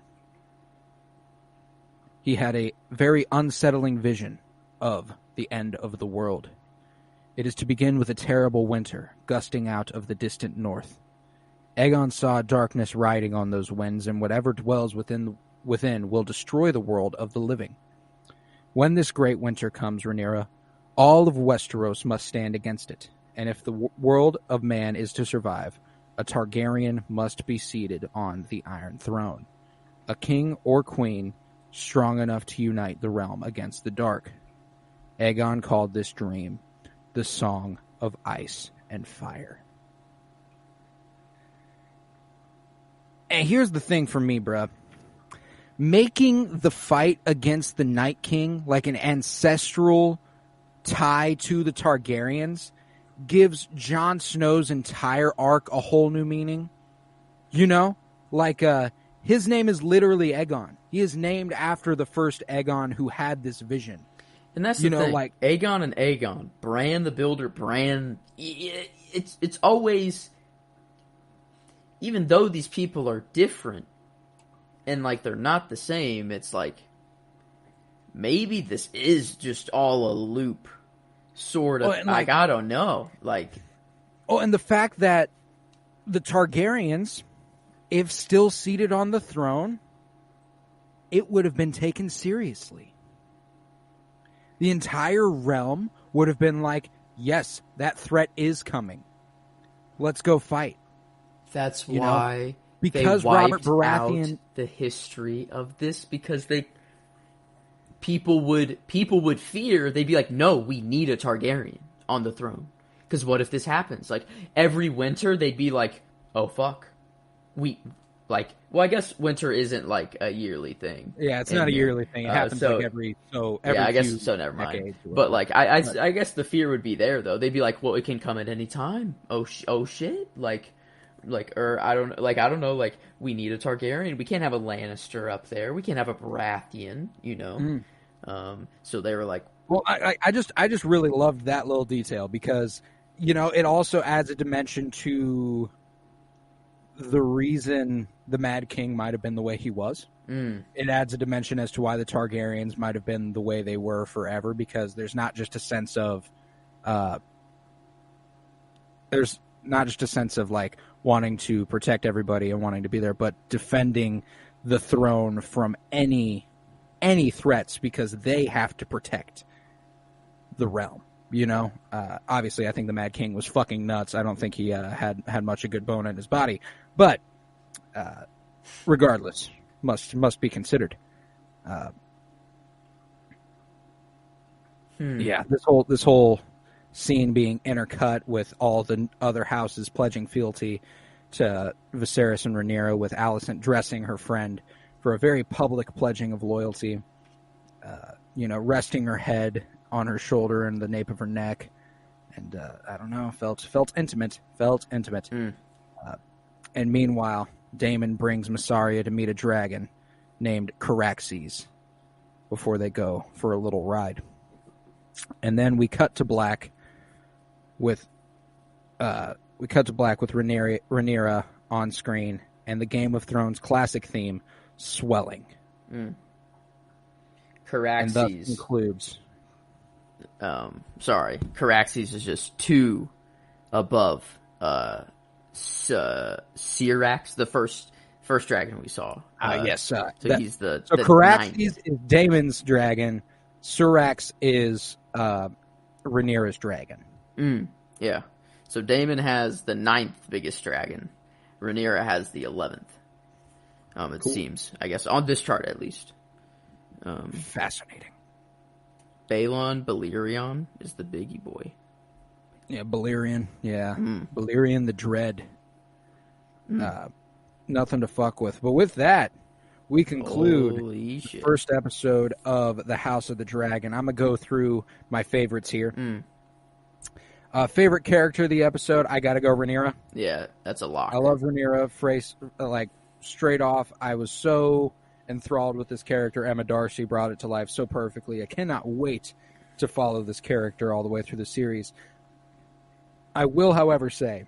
Speaker 2: He had a very unsettling vision of the end of the world. It is to begin with a terrible winter, gusting out of the distant north. Aegon saw darkness riding on those winds, and whatever dwells within will destroy the world of the living. When this great winter comes, Rhaenyra, all of Westeros must stand against it, and if the world of man is to survive, a Targaryen must be seated on the Iron Throne. A king or queen strong enough to unite the realm against the dark. Aegon called this dream the Song of Ice and Fire. And here's the thing for me, bruh. Making the fight against the Night King like an ancestral tie to the Targaryens gives Jon Snow's entire arc a whole new meaning. His name is literally Aegon. He is named after the first Aegon who had this vision.
Speaker 3: And that's the thing.
Speaker 2: like
Speaker 3: Aegon and Aegon, Bran the Builder, Bran. It's always, even though these people are different and like they're not the same, it's like maybe this is just all a loop, sort of. Like I don't know, like.
Speaker 2: Oh, and the fact that the Targaryens, if still seated on the throne, it would have been taken seriously. The entire realm would have been like, yes, that threat is coming. Let's go fight.
Speaker 3: That's why
Speaker 2: because
Speaker 3: they wiped
Speaker 2: Robert Baratheon
Speaker 3: out the history of this, because people would fear, they'd be like, no, we need a Targaryen on the throne. Because what if this happens? Like, every winter, they'd be like, oh, fuck. I guess winter isn't, like, a yearly thing.
Speaker 2: Yeah, it's not a yearly thing. It happens, every
Speaker 3: yeah, I guess, so never mind. But, like, I guess the fear would be there, though. They'd be like, well, it can come at any time. Oh, shit? Or, I don't know, like, we need a Targaryen. We can't have a Lannister up there. We can't have a Baratheon, So they were like...
Speaker 2: Well, I just really loved that little detail because... it also adds a dimension to the reason the Mad King might have been the way he was. It adds a dimension as to why the Targaryens might have been the way they were forever, because there's not just a sense of like wanting to protect everybody and wanting to be there, but defending the throne from any threats, because they have to protect the realm. Obviously, I think the Mad King was fucking nuts. I don't think he had much a good bone in his body, but regardless, must be considered. Yeah, this whole scene being intercut with all the other houses pledging fealty to Viserys and Rhaenyra, with Alicent dressing her friend for a very public pledging of loyalty. Resting her head on her shoulder and the nape of her neck, and I don't know, felt intimate. And meanwhile, Daemon brings Mysaria to meet a dragon named Caraxes before they go for a little ride. And then we cut to black with Rhaenyra on screen, and the Game of Thrones classic theme swelling.
Speaker 3: Caraxes,
Speaker 2: and thus includes.
Speaker 3: Caraxes is just 2 above Syrax, the first dragon we saw.
Speaker 2: Yes.
Speaker 3: He's the
Speaker 2: Caraxes
Speaker 3: 9th.
Speaker 2: is Daemon's dragon. Syrax is Rhaenyra's dragon.
Speaker 3: Yeah. So Daemon has the 9th biggest dragon. Rhaenyra has the 11th. It seems, I guess, on this chart at least.
Speaker 2: Fascinating.
Speaker 3: Balerion is the biggie boy.
Speaker 2: Yeah, Balerion. Yeah. Balerion the Dread. Nothing to fuck with. But with that, we conclude the first episode of The House of the Dragon. I'm going to go through my favorites here. Favorite character of the episode, I got to go Rhaenyra.
Speaker 3: Yeah, that's a lock.
Speaker 2: I love Rhaenyra. Straight off, I was so enthralled with this character. Emma Darcy brought it to life so perfectly. I cannot wait to follow this character all the way through the series. I will, however, say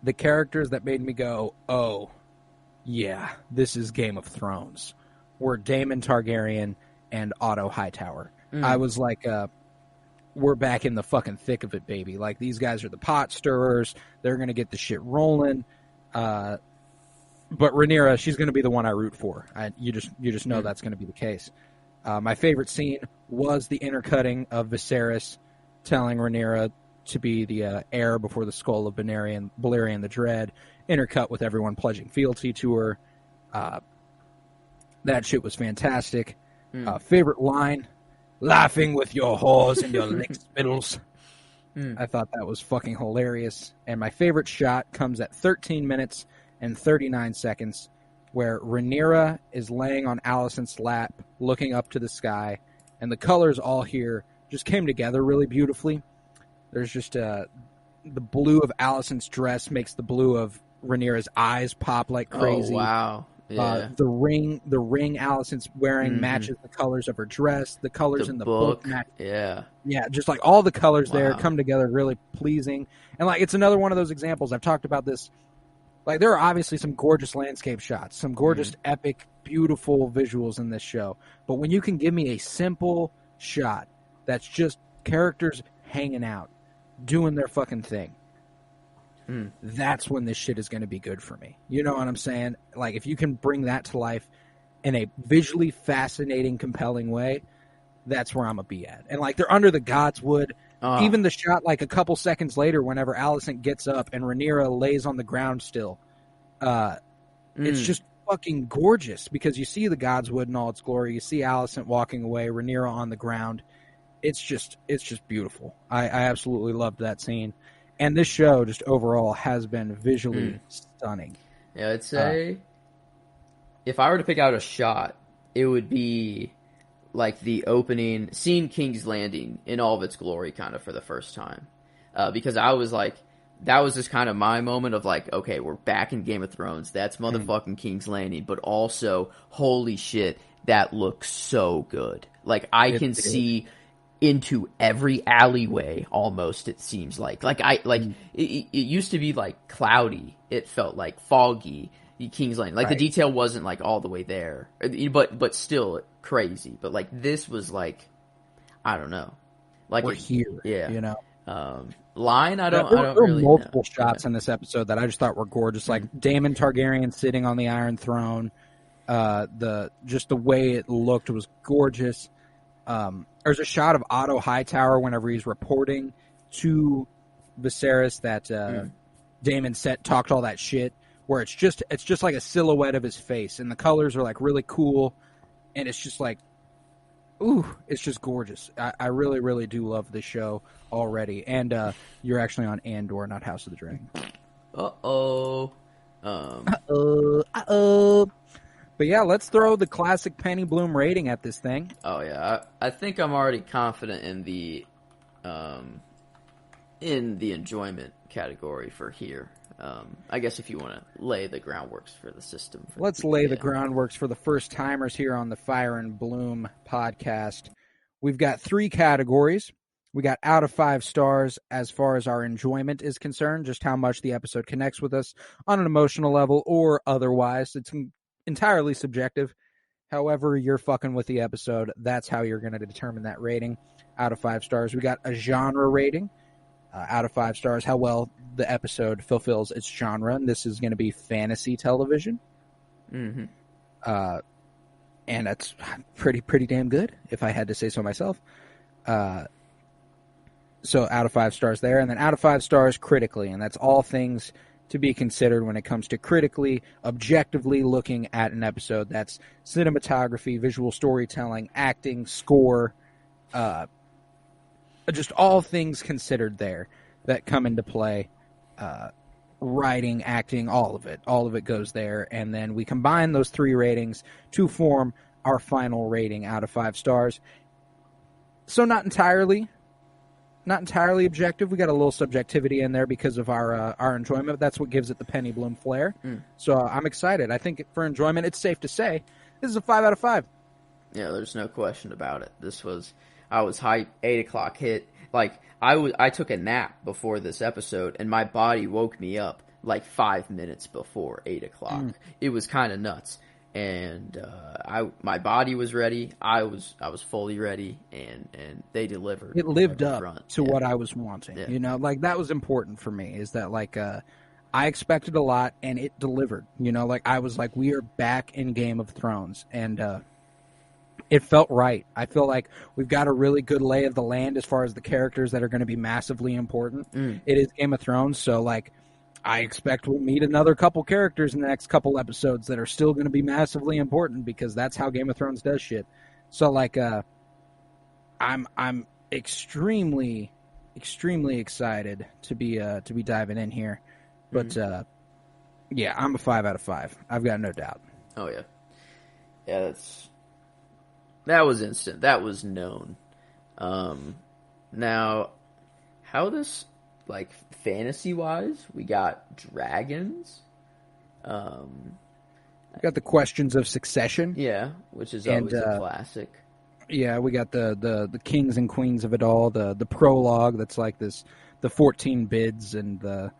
Speaker 2: the characters that made me go, oh, yeah, this is Game of Thrones, were Daemon Targaryen and Otto Hightower. I was like, we're back in the fucking thick of it, baby. Like, these guys are the pot stirrers. They're going to get the shit rolling. But Rhaenyra, she's going to be the one I root for. You just know that's going to be the case. My favorite scene was the intercutting of Viserys telling Rhaenyra to be the heir before the skull of Balerion the Dread, intercut with everyone pledging fealty to her. That shit was fantastic. Favorite line, laughing with your whores and your lick spittles. I thought that was fucking hilarious. And my favorite shot comes at 13 minutes and 39 seconds, where Rhaenyra is laying on Alicent's lap, looking up to the sky, and the colors all here just came together really beautifully. There's just the blue of Alicent's dress makes the blue of Rhaenyra's eyes pop like crazy.
Speaker 3: Oh, wow. Yeah.
Speaker 2: The ring Alicent's wearing matches the colors of her dress. The colors in the book match.
Speaker 3: Yeah.
Speaker 2: Yeah, just like all the colors there come together really pleasing. And like it's another one of those examples. I've talked about this. Like there are obviously some gorgeous landscape shots, some gorgeous, epic, beautiful visuals in this show. But when you can give me a simple shot that's just characters hanging out, doing their fucking thing, that's when this shit is going to be good for me. You know what I'm saying? Like, if you can bring that to life in a visually fascinating, compelling way, that's where I'm going to be at. And, like, they're under the Godswood. Even the shot, like, a couple seconds later, whenever Alicent gets up and Rhaenyra lays on the ground still, it's just fucking gorgeous because you see the Godswood in all its glory. You see Alicent walking away, Rhaenyra on the ground. It's just beautiful. I absolutely loved that scene. And this show, just overall, has been visually stunning.
Speaker 3: Yeah, I'd say if I were to pick out a shot, it would be like the opening, seeing King's Landing in all of its glory kind of for the first time. Because I was like, that was just kind of my moment of like, okay, we're back in Game of Thrones. That's motherfucking King's Landing. But also, holy shit, that looks so good. Like, I can see into every alleyway almost, it seems like it used to be like cloudy, it felt like foggy, King's Landing, like the detail wasn't like all the way there, but still crazy. But like this was like, I don't know, like
Speaker 2: we're here, you know.
Speaker 3: Line, I don't
Speaker 2: there
Speaker 3: really
Speaker 2: were multiple
Speaker 3: know.
Speaker 2: shots in this episode that I just thought were gorgeous, like Daemon Targaryen sitting on the Iron Throne. The way it looked was gorgeous. There's a shot of Otto Hightower whenever he's reporting to Viserys that Daemon talked all that shit, where it's just like a silhouette of his face, and the colors are like really cool, and it's just like, ooh, it's just gorgeous. I really, really do love this show already, and you're actually on Andor, not House of the Dragon. But yeah, let's throw the classic Penny Bloom rating at this thing.
Speaker 3: Oh yeah, I think I'm already confident in the enjoyment category for here. I guess if you want to lay the groundworks for the system.
Speaker 2: Let's lay the groundworks for the first timers here on the Fire and Bloom podcast. We've got 3 categories. We got out of 5 stars as far as our enjoyment is concerned, just how much the episode connects with us on an emotional level or otherwise. It's entirely subjective. However you're fucking with the episode, that's how you're going to determine that rating. Out of 5 stars. We got a genre rating. Out of 5 stars, how well the episode fulfills its genre. And this is going to be fantasy television. And that's pretty damn good, if I had to say so myself. So out of 5 stars there. And then out of 5 stars critically. And that's all things to be considered when it comes to critically, objectively looking at an episode. That's cinematography, visual storytelling, acting, score, just all things considered there that come into play. Writing, acting, all of it goes there. And then we combine those 3 ratings to form our final rating out of 5 stars. So not entirely objective. We got a little subjectivity in there because of our enjoyment. That's what gives it the Penny Bloom flair. So I'm excited. I think for enjoyment, it's safe to say this is a 5 out of 5.
Speaker 3: Yeah, there's no question about it. I was hyped. 8 o'clock hit. Like I took a nap before this episode, and my body woke me up like 5 minutes before 8 o'clock. It was kind of nuts. And my body was ready. I was fully ready, and they delivered.
Speaker 2: It lived up to what I was wanting. Yeah. You know, like that was important for me. Is that like I expected a lot, and it delivered. You know, like I was like, we are back in Game of Thrones, and it felt right. I feel like we've got a really good lay of the land as far as the characters that are going to be massively important. It is Game of Thrones, so like. I expect we'll meet another couple characters in the next couple episodes that are still going to be massively important because that's how Game of Thrones does shit. So like, I'm extremely excited to be diving in here. But yeah, I'm a 5 out of 5. I've got no doubt.
Speaker 3: Oh yeah, yeah. That was instant. That was known. Now, how this. Like, fantasy-wise, we got dragons.
Speaker 2: We got the Questions of Succession.
Speaker 3: Yeah, which is always a classic.
Speaker 2: Yeah, we got the kings and queens of it all. The prologue that's like this, the 14 bids and the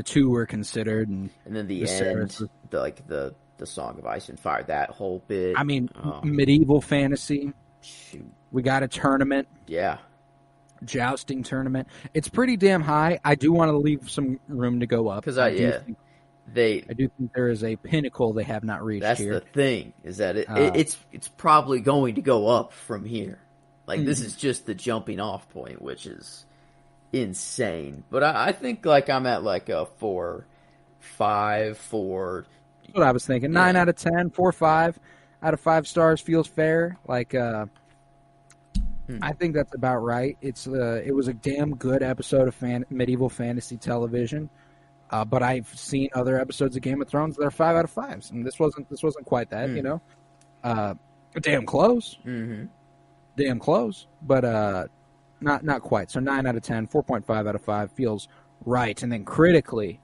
Speaker 2: 2 were considered, and
Speaker 3: then the end, the Song of Ice and Fire, that whole bit.
Speaker 2: I mean, medieval fantasy.
Speaker 3: Shoot.
Speaker 2: We got a tournament.
Speaker 3: Yeah.
Speaker 2: Jousting tournament. It's pretty damn high. I do want to leave some room to go up.
Speaker 3: Because I do
Speaker 2: think there is a pinnacle they have not reached here.
Speaker 3: That's the thing, is that it's probably going to go up from here. Like, this is just the jumping off point, which is insane. But I think, like, I'm at, like, a 4, 5, 4.
Speaker 2: That's what I was thinking. 9 out of 10, 4, 5 out of 5 stars feels fair. Like, I think that's about right. It was a damn good episode of medieval fantasy television. But I've seen other episodes of Game of Thrones that are 5 out of 5s, and this wasn't quite that, you know. Damn close.
Speaker 3: Mm-hmm.
Speaker 2: Damn close, but not quite. So 9 out of 10, 4.5 out of 5 feels right. And then critically,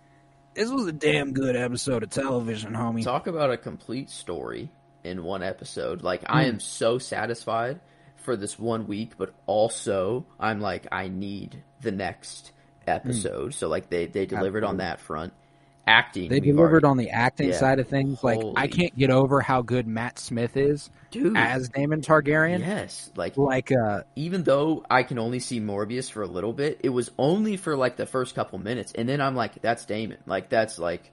Speaker 2: this was a damn good episode of television, homie.
Speaker 3: Talk about a complete story in one episode. Like, I am so satisfied for this 1 week, but also I'm like, I need the next episode. So, like, they delivered on that front. Acting.
Speaker 2: They delivered on the acting side of things. Like, I can't get over how good Matt Smith is as Daemon Targaryen.
Speaker 3: Yes. Like,
Speaker 2: even
Speaker 3: though I can only see Morbius for a little bit, it was only for, like, the first couple minutes. And then I'm like, that's Daemon. Like, that's, like,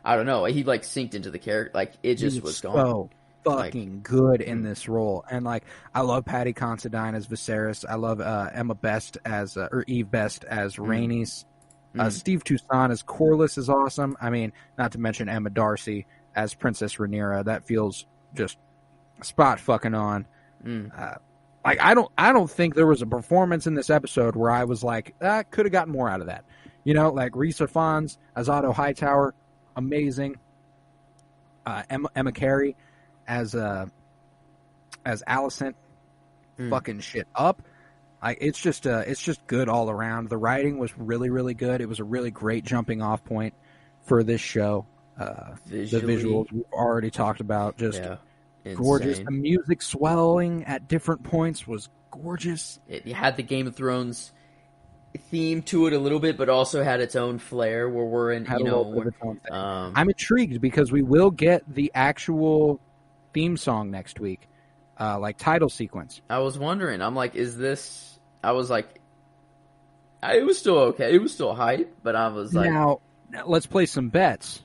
Speaker 3: I don't know. He, like, synced into the character. Like, it just was gone.
Speaker 2: So fucking good in this role. And, like, I love Patty Considine as Viserys. I love Emma Best or Eve Best as Rhaenys. Steve Toussaint as Corlys is awesome. I mean, not to mention Emma Darcy as Princess Rhaenyra. That feels just spot fucking on. Like, I don't think there was a performance in this episode where I was like, could have gotten more out of that. You know, like Rhys Ifans as Otto Hightower, amazing. Emma Carey as Alicent, fucking shit up. It's just good all around. The writing was really, really good. It was a really great jumping off point for this show. The visuals we've already talked about, just gorgeous. The music swelling at different points was gorgeous.
Speaker 3: It had the Game of Thrones theme to it a little bit, but also had its own flair where we're in,
Speaker 2: I'm intrigued because we will get the actual theme song next week, like title sequence.
Speaker 3: I was wondering, I'm like, is this... I was like, it was still okay. It was still hype, but I was like...
Speaker 2: Now, let's play some bets.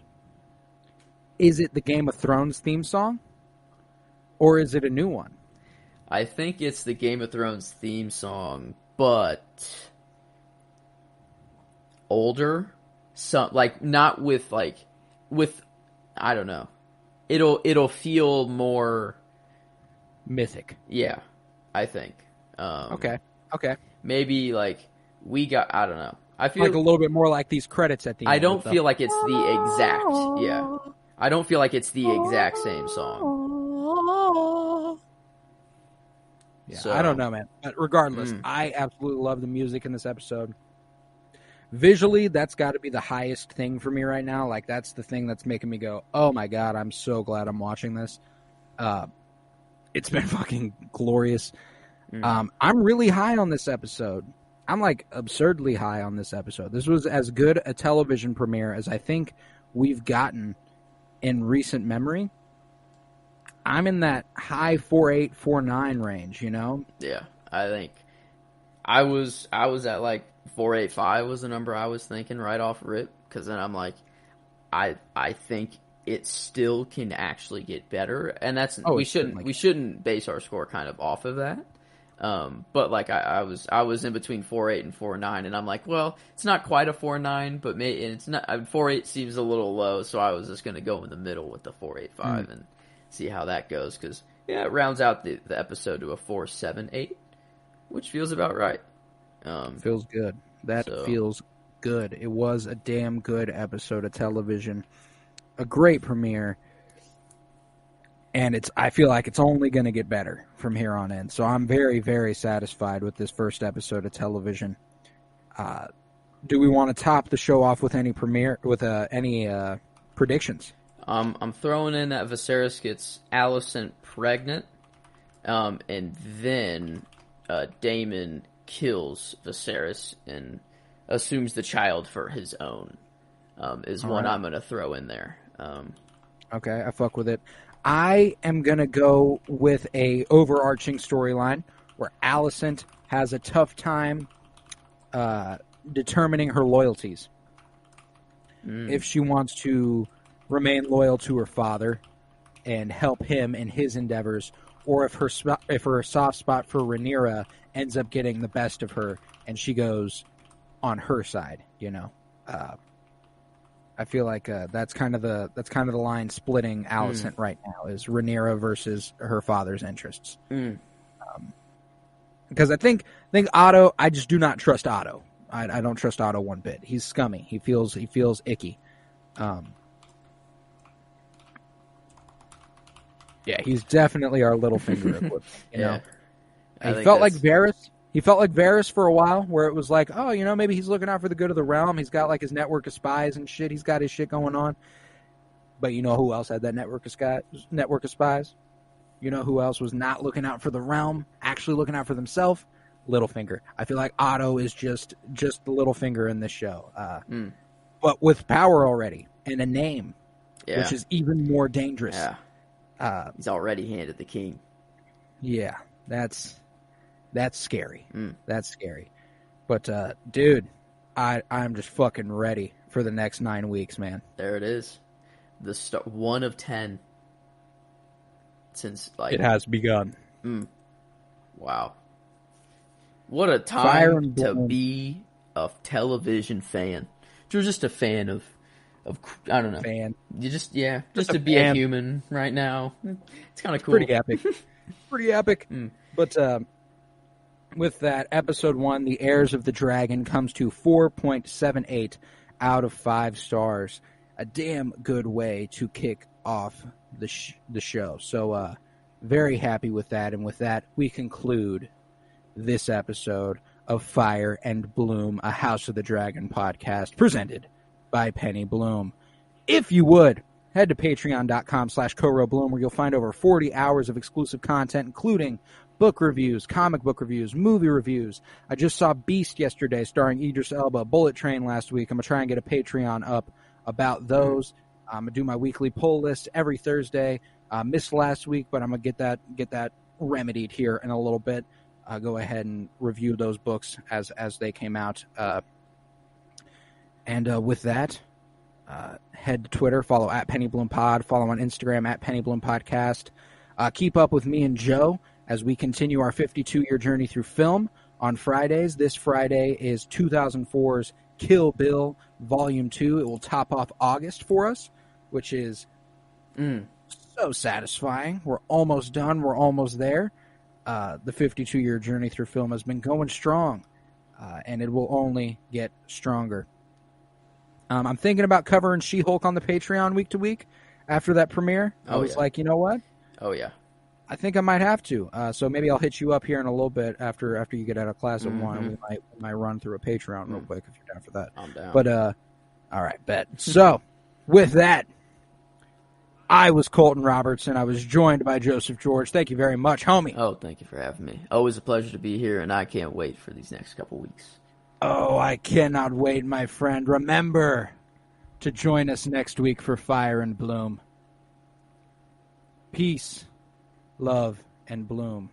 Speaker 2: Is it the Game of Thrones theme song? Or is it a new one?
Speaker 3: I think it's the Game of Thrones theme song, but older. Not with, I don't know. It'll feel more...
Speaker 2: mythic.
Speaker 3: Yeah, I think.
Speaker 2: Okay.
Speaker 3: Maybe, like, I don't know. I feel
Speaker 2: like a little bit more like these credits at the end.
Speaker 3: I don't feel like it's the exact, I don't feel like it's the exact same song.
Speaker 2: Yeah, so, I don't know, man. But regardless, I absolutely love the music in this episode. Visually, that's got to be the highest thing for me right now. Like, that's the thing that's making me go, oh my God, I'm so glad I'm watching this. It's been fucking glorious. I'm really high on this episode. I'm like absurdly high on this episode. This was as good a television premiere as I think we've gotten in recent memory. I'm in that high 4.8, 4.9 range, you know?
Speaker 3: Yeah, I think I was at like 4.85 was the number I was thinking right off rip, because then I'm like, I think it still can actually get better, and that's we shouldn't base our score kind of off of that. But like I was in between 4.8 and 4.9, and I'm like, well, it's not quite a 4.9, but it's not. 4.8 seems a little low, so I was just going to go in the middle with the 4.85 and see how that goes, because it rounds out the episode to a 4.78, which feels about right.
Speaker 2: Feels good. Feels good. It was a damn good episode of television, a great premiere. And I feel like it's only going to get better from here on in. So I'm very, very satisfied with this first episode of television. Do we want to top the show off with any predictions?
Speaker 3: I'm throwing in that Viserys gets Alicent pregnant, and then Daemon kills Viserys and assumes the child for his own. Is what I'm going to throw in there.
Speaker 2: Okay, I fuck with it. I am going to go with a overarching storyline where Alicent has a tough time determining her loyalties. If she wants to remain loyal to her father and help him in his endeavors, or if her soft spot for Rhaenyra ends up getting the best of her and she goes on her side, you know. I feel like that's kind of the line splitting Alicent right now is Rhaenyra versus her father's interests. Because I think Otto, I just do not trust Otto. I don't trust Otto one bit. He's scummy. He feels icky. Yeah, he's definitely our Littlefinger equivalent. You know, he felt like Varys. He felt like Varys for a while, where it was like, oh, you know, maybe he's looking out for the good of the realm. He's got like his network of spies and shit. He's got his shit going on. But you know who else had that network of spies? You know who else was not looking out for the realm, actually looking out for themselves? Littlefinger. I feel like Otto is just the Littlefinger in this show, but with power already and a name, which is even more dangerous.
Speaker 3: Yeah. He's already handed the king.
Speaker 2: Yeah, that's scary. That's scary. But dude, I'm just fucking ready for the next 9 weeks, man.
Speaker 3: There it is. The 1 of 10 since like
Speaker 2: it has begun.
Speaker 3: Wow. What a time to be a television fan. You're just a fan of I don't know.
Speaker 2: Fan.
Speaker 3: You just to be a human right now. It's kind of cool.
Speaker 2: Pretty epic. Pretty epic. But with that, episode 1, The Heirs of the Dragon, comes to 4.78 out of 5 stars. A damn good way to kick off the show. So very happy with that. And with that, we conclude this episode of Fire and Bloom, a House of the Dragon podcast presented by Penny Bloom. If you would, head to patreon.com/CoroBloom, where you'll find over 40 hours of exclusive content, including book reviews, comic book reviews, movie reviews. I just saw Beast yesterday starring Idris Elba, Bullet Train last week. I'm going to try and get a Patreon up about those. I'm going to do my weekly poll list every Thursday. Missed last week, but I'm going to get that remedied here in a little bit. Go ahead and review those books as they came out. And with that, head to Twitter, follow @PennyBloomPod, follow on Instagram @PennyBloomPodcast. Keep up with me and Joe as we continue our 52-year journey through film on Fridays. This Friday is 2004's Kill Bill Volume 2. It will top off August for us, which is so satisfying. We're almost done. We're almost there. The 52-year journey through film has been going strong, and it will only get stronger. I'm thinking about covering She-Hulk on the Patreon week to week after that premiere. I was like, you know what?
Speaker 3: Oh, yeah.
Speaker 2: I think I might have to. So maybe I'll hit you up here in a little bit after you get out of class at 1. We might run through a Patreon real quick if you're down for that.
Speaker 3: I'm down.
Speaker 2: But, all right, bet. So, with that, I was Colton Robertson. I was joined by Joseph George. Thank you very much, homie.
Speaker 3: Oh, thank you for having me. Always a pleasure to be here, and I can't wait for these next couple weeks.
Speaker 2: Oh, I cannot wait, my friend. Remember to join us next week for Fire and Bloom. Peace, love, and bloom.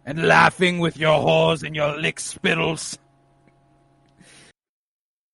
Speaker 2: And laughing with your whores and your lick spittles.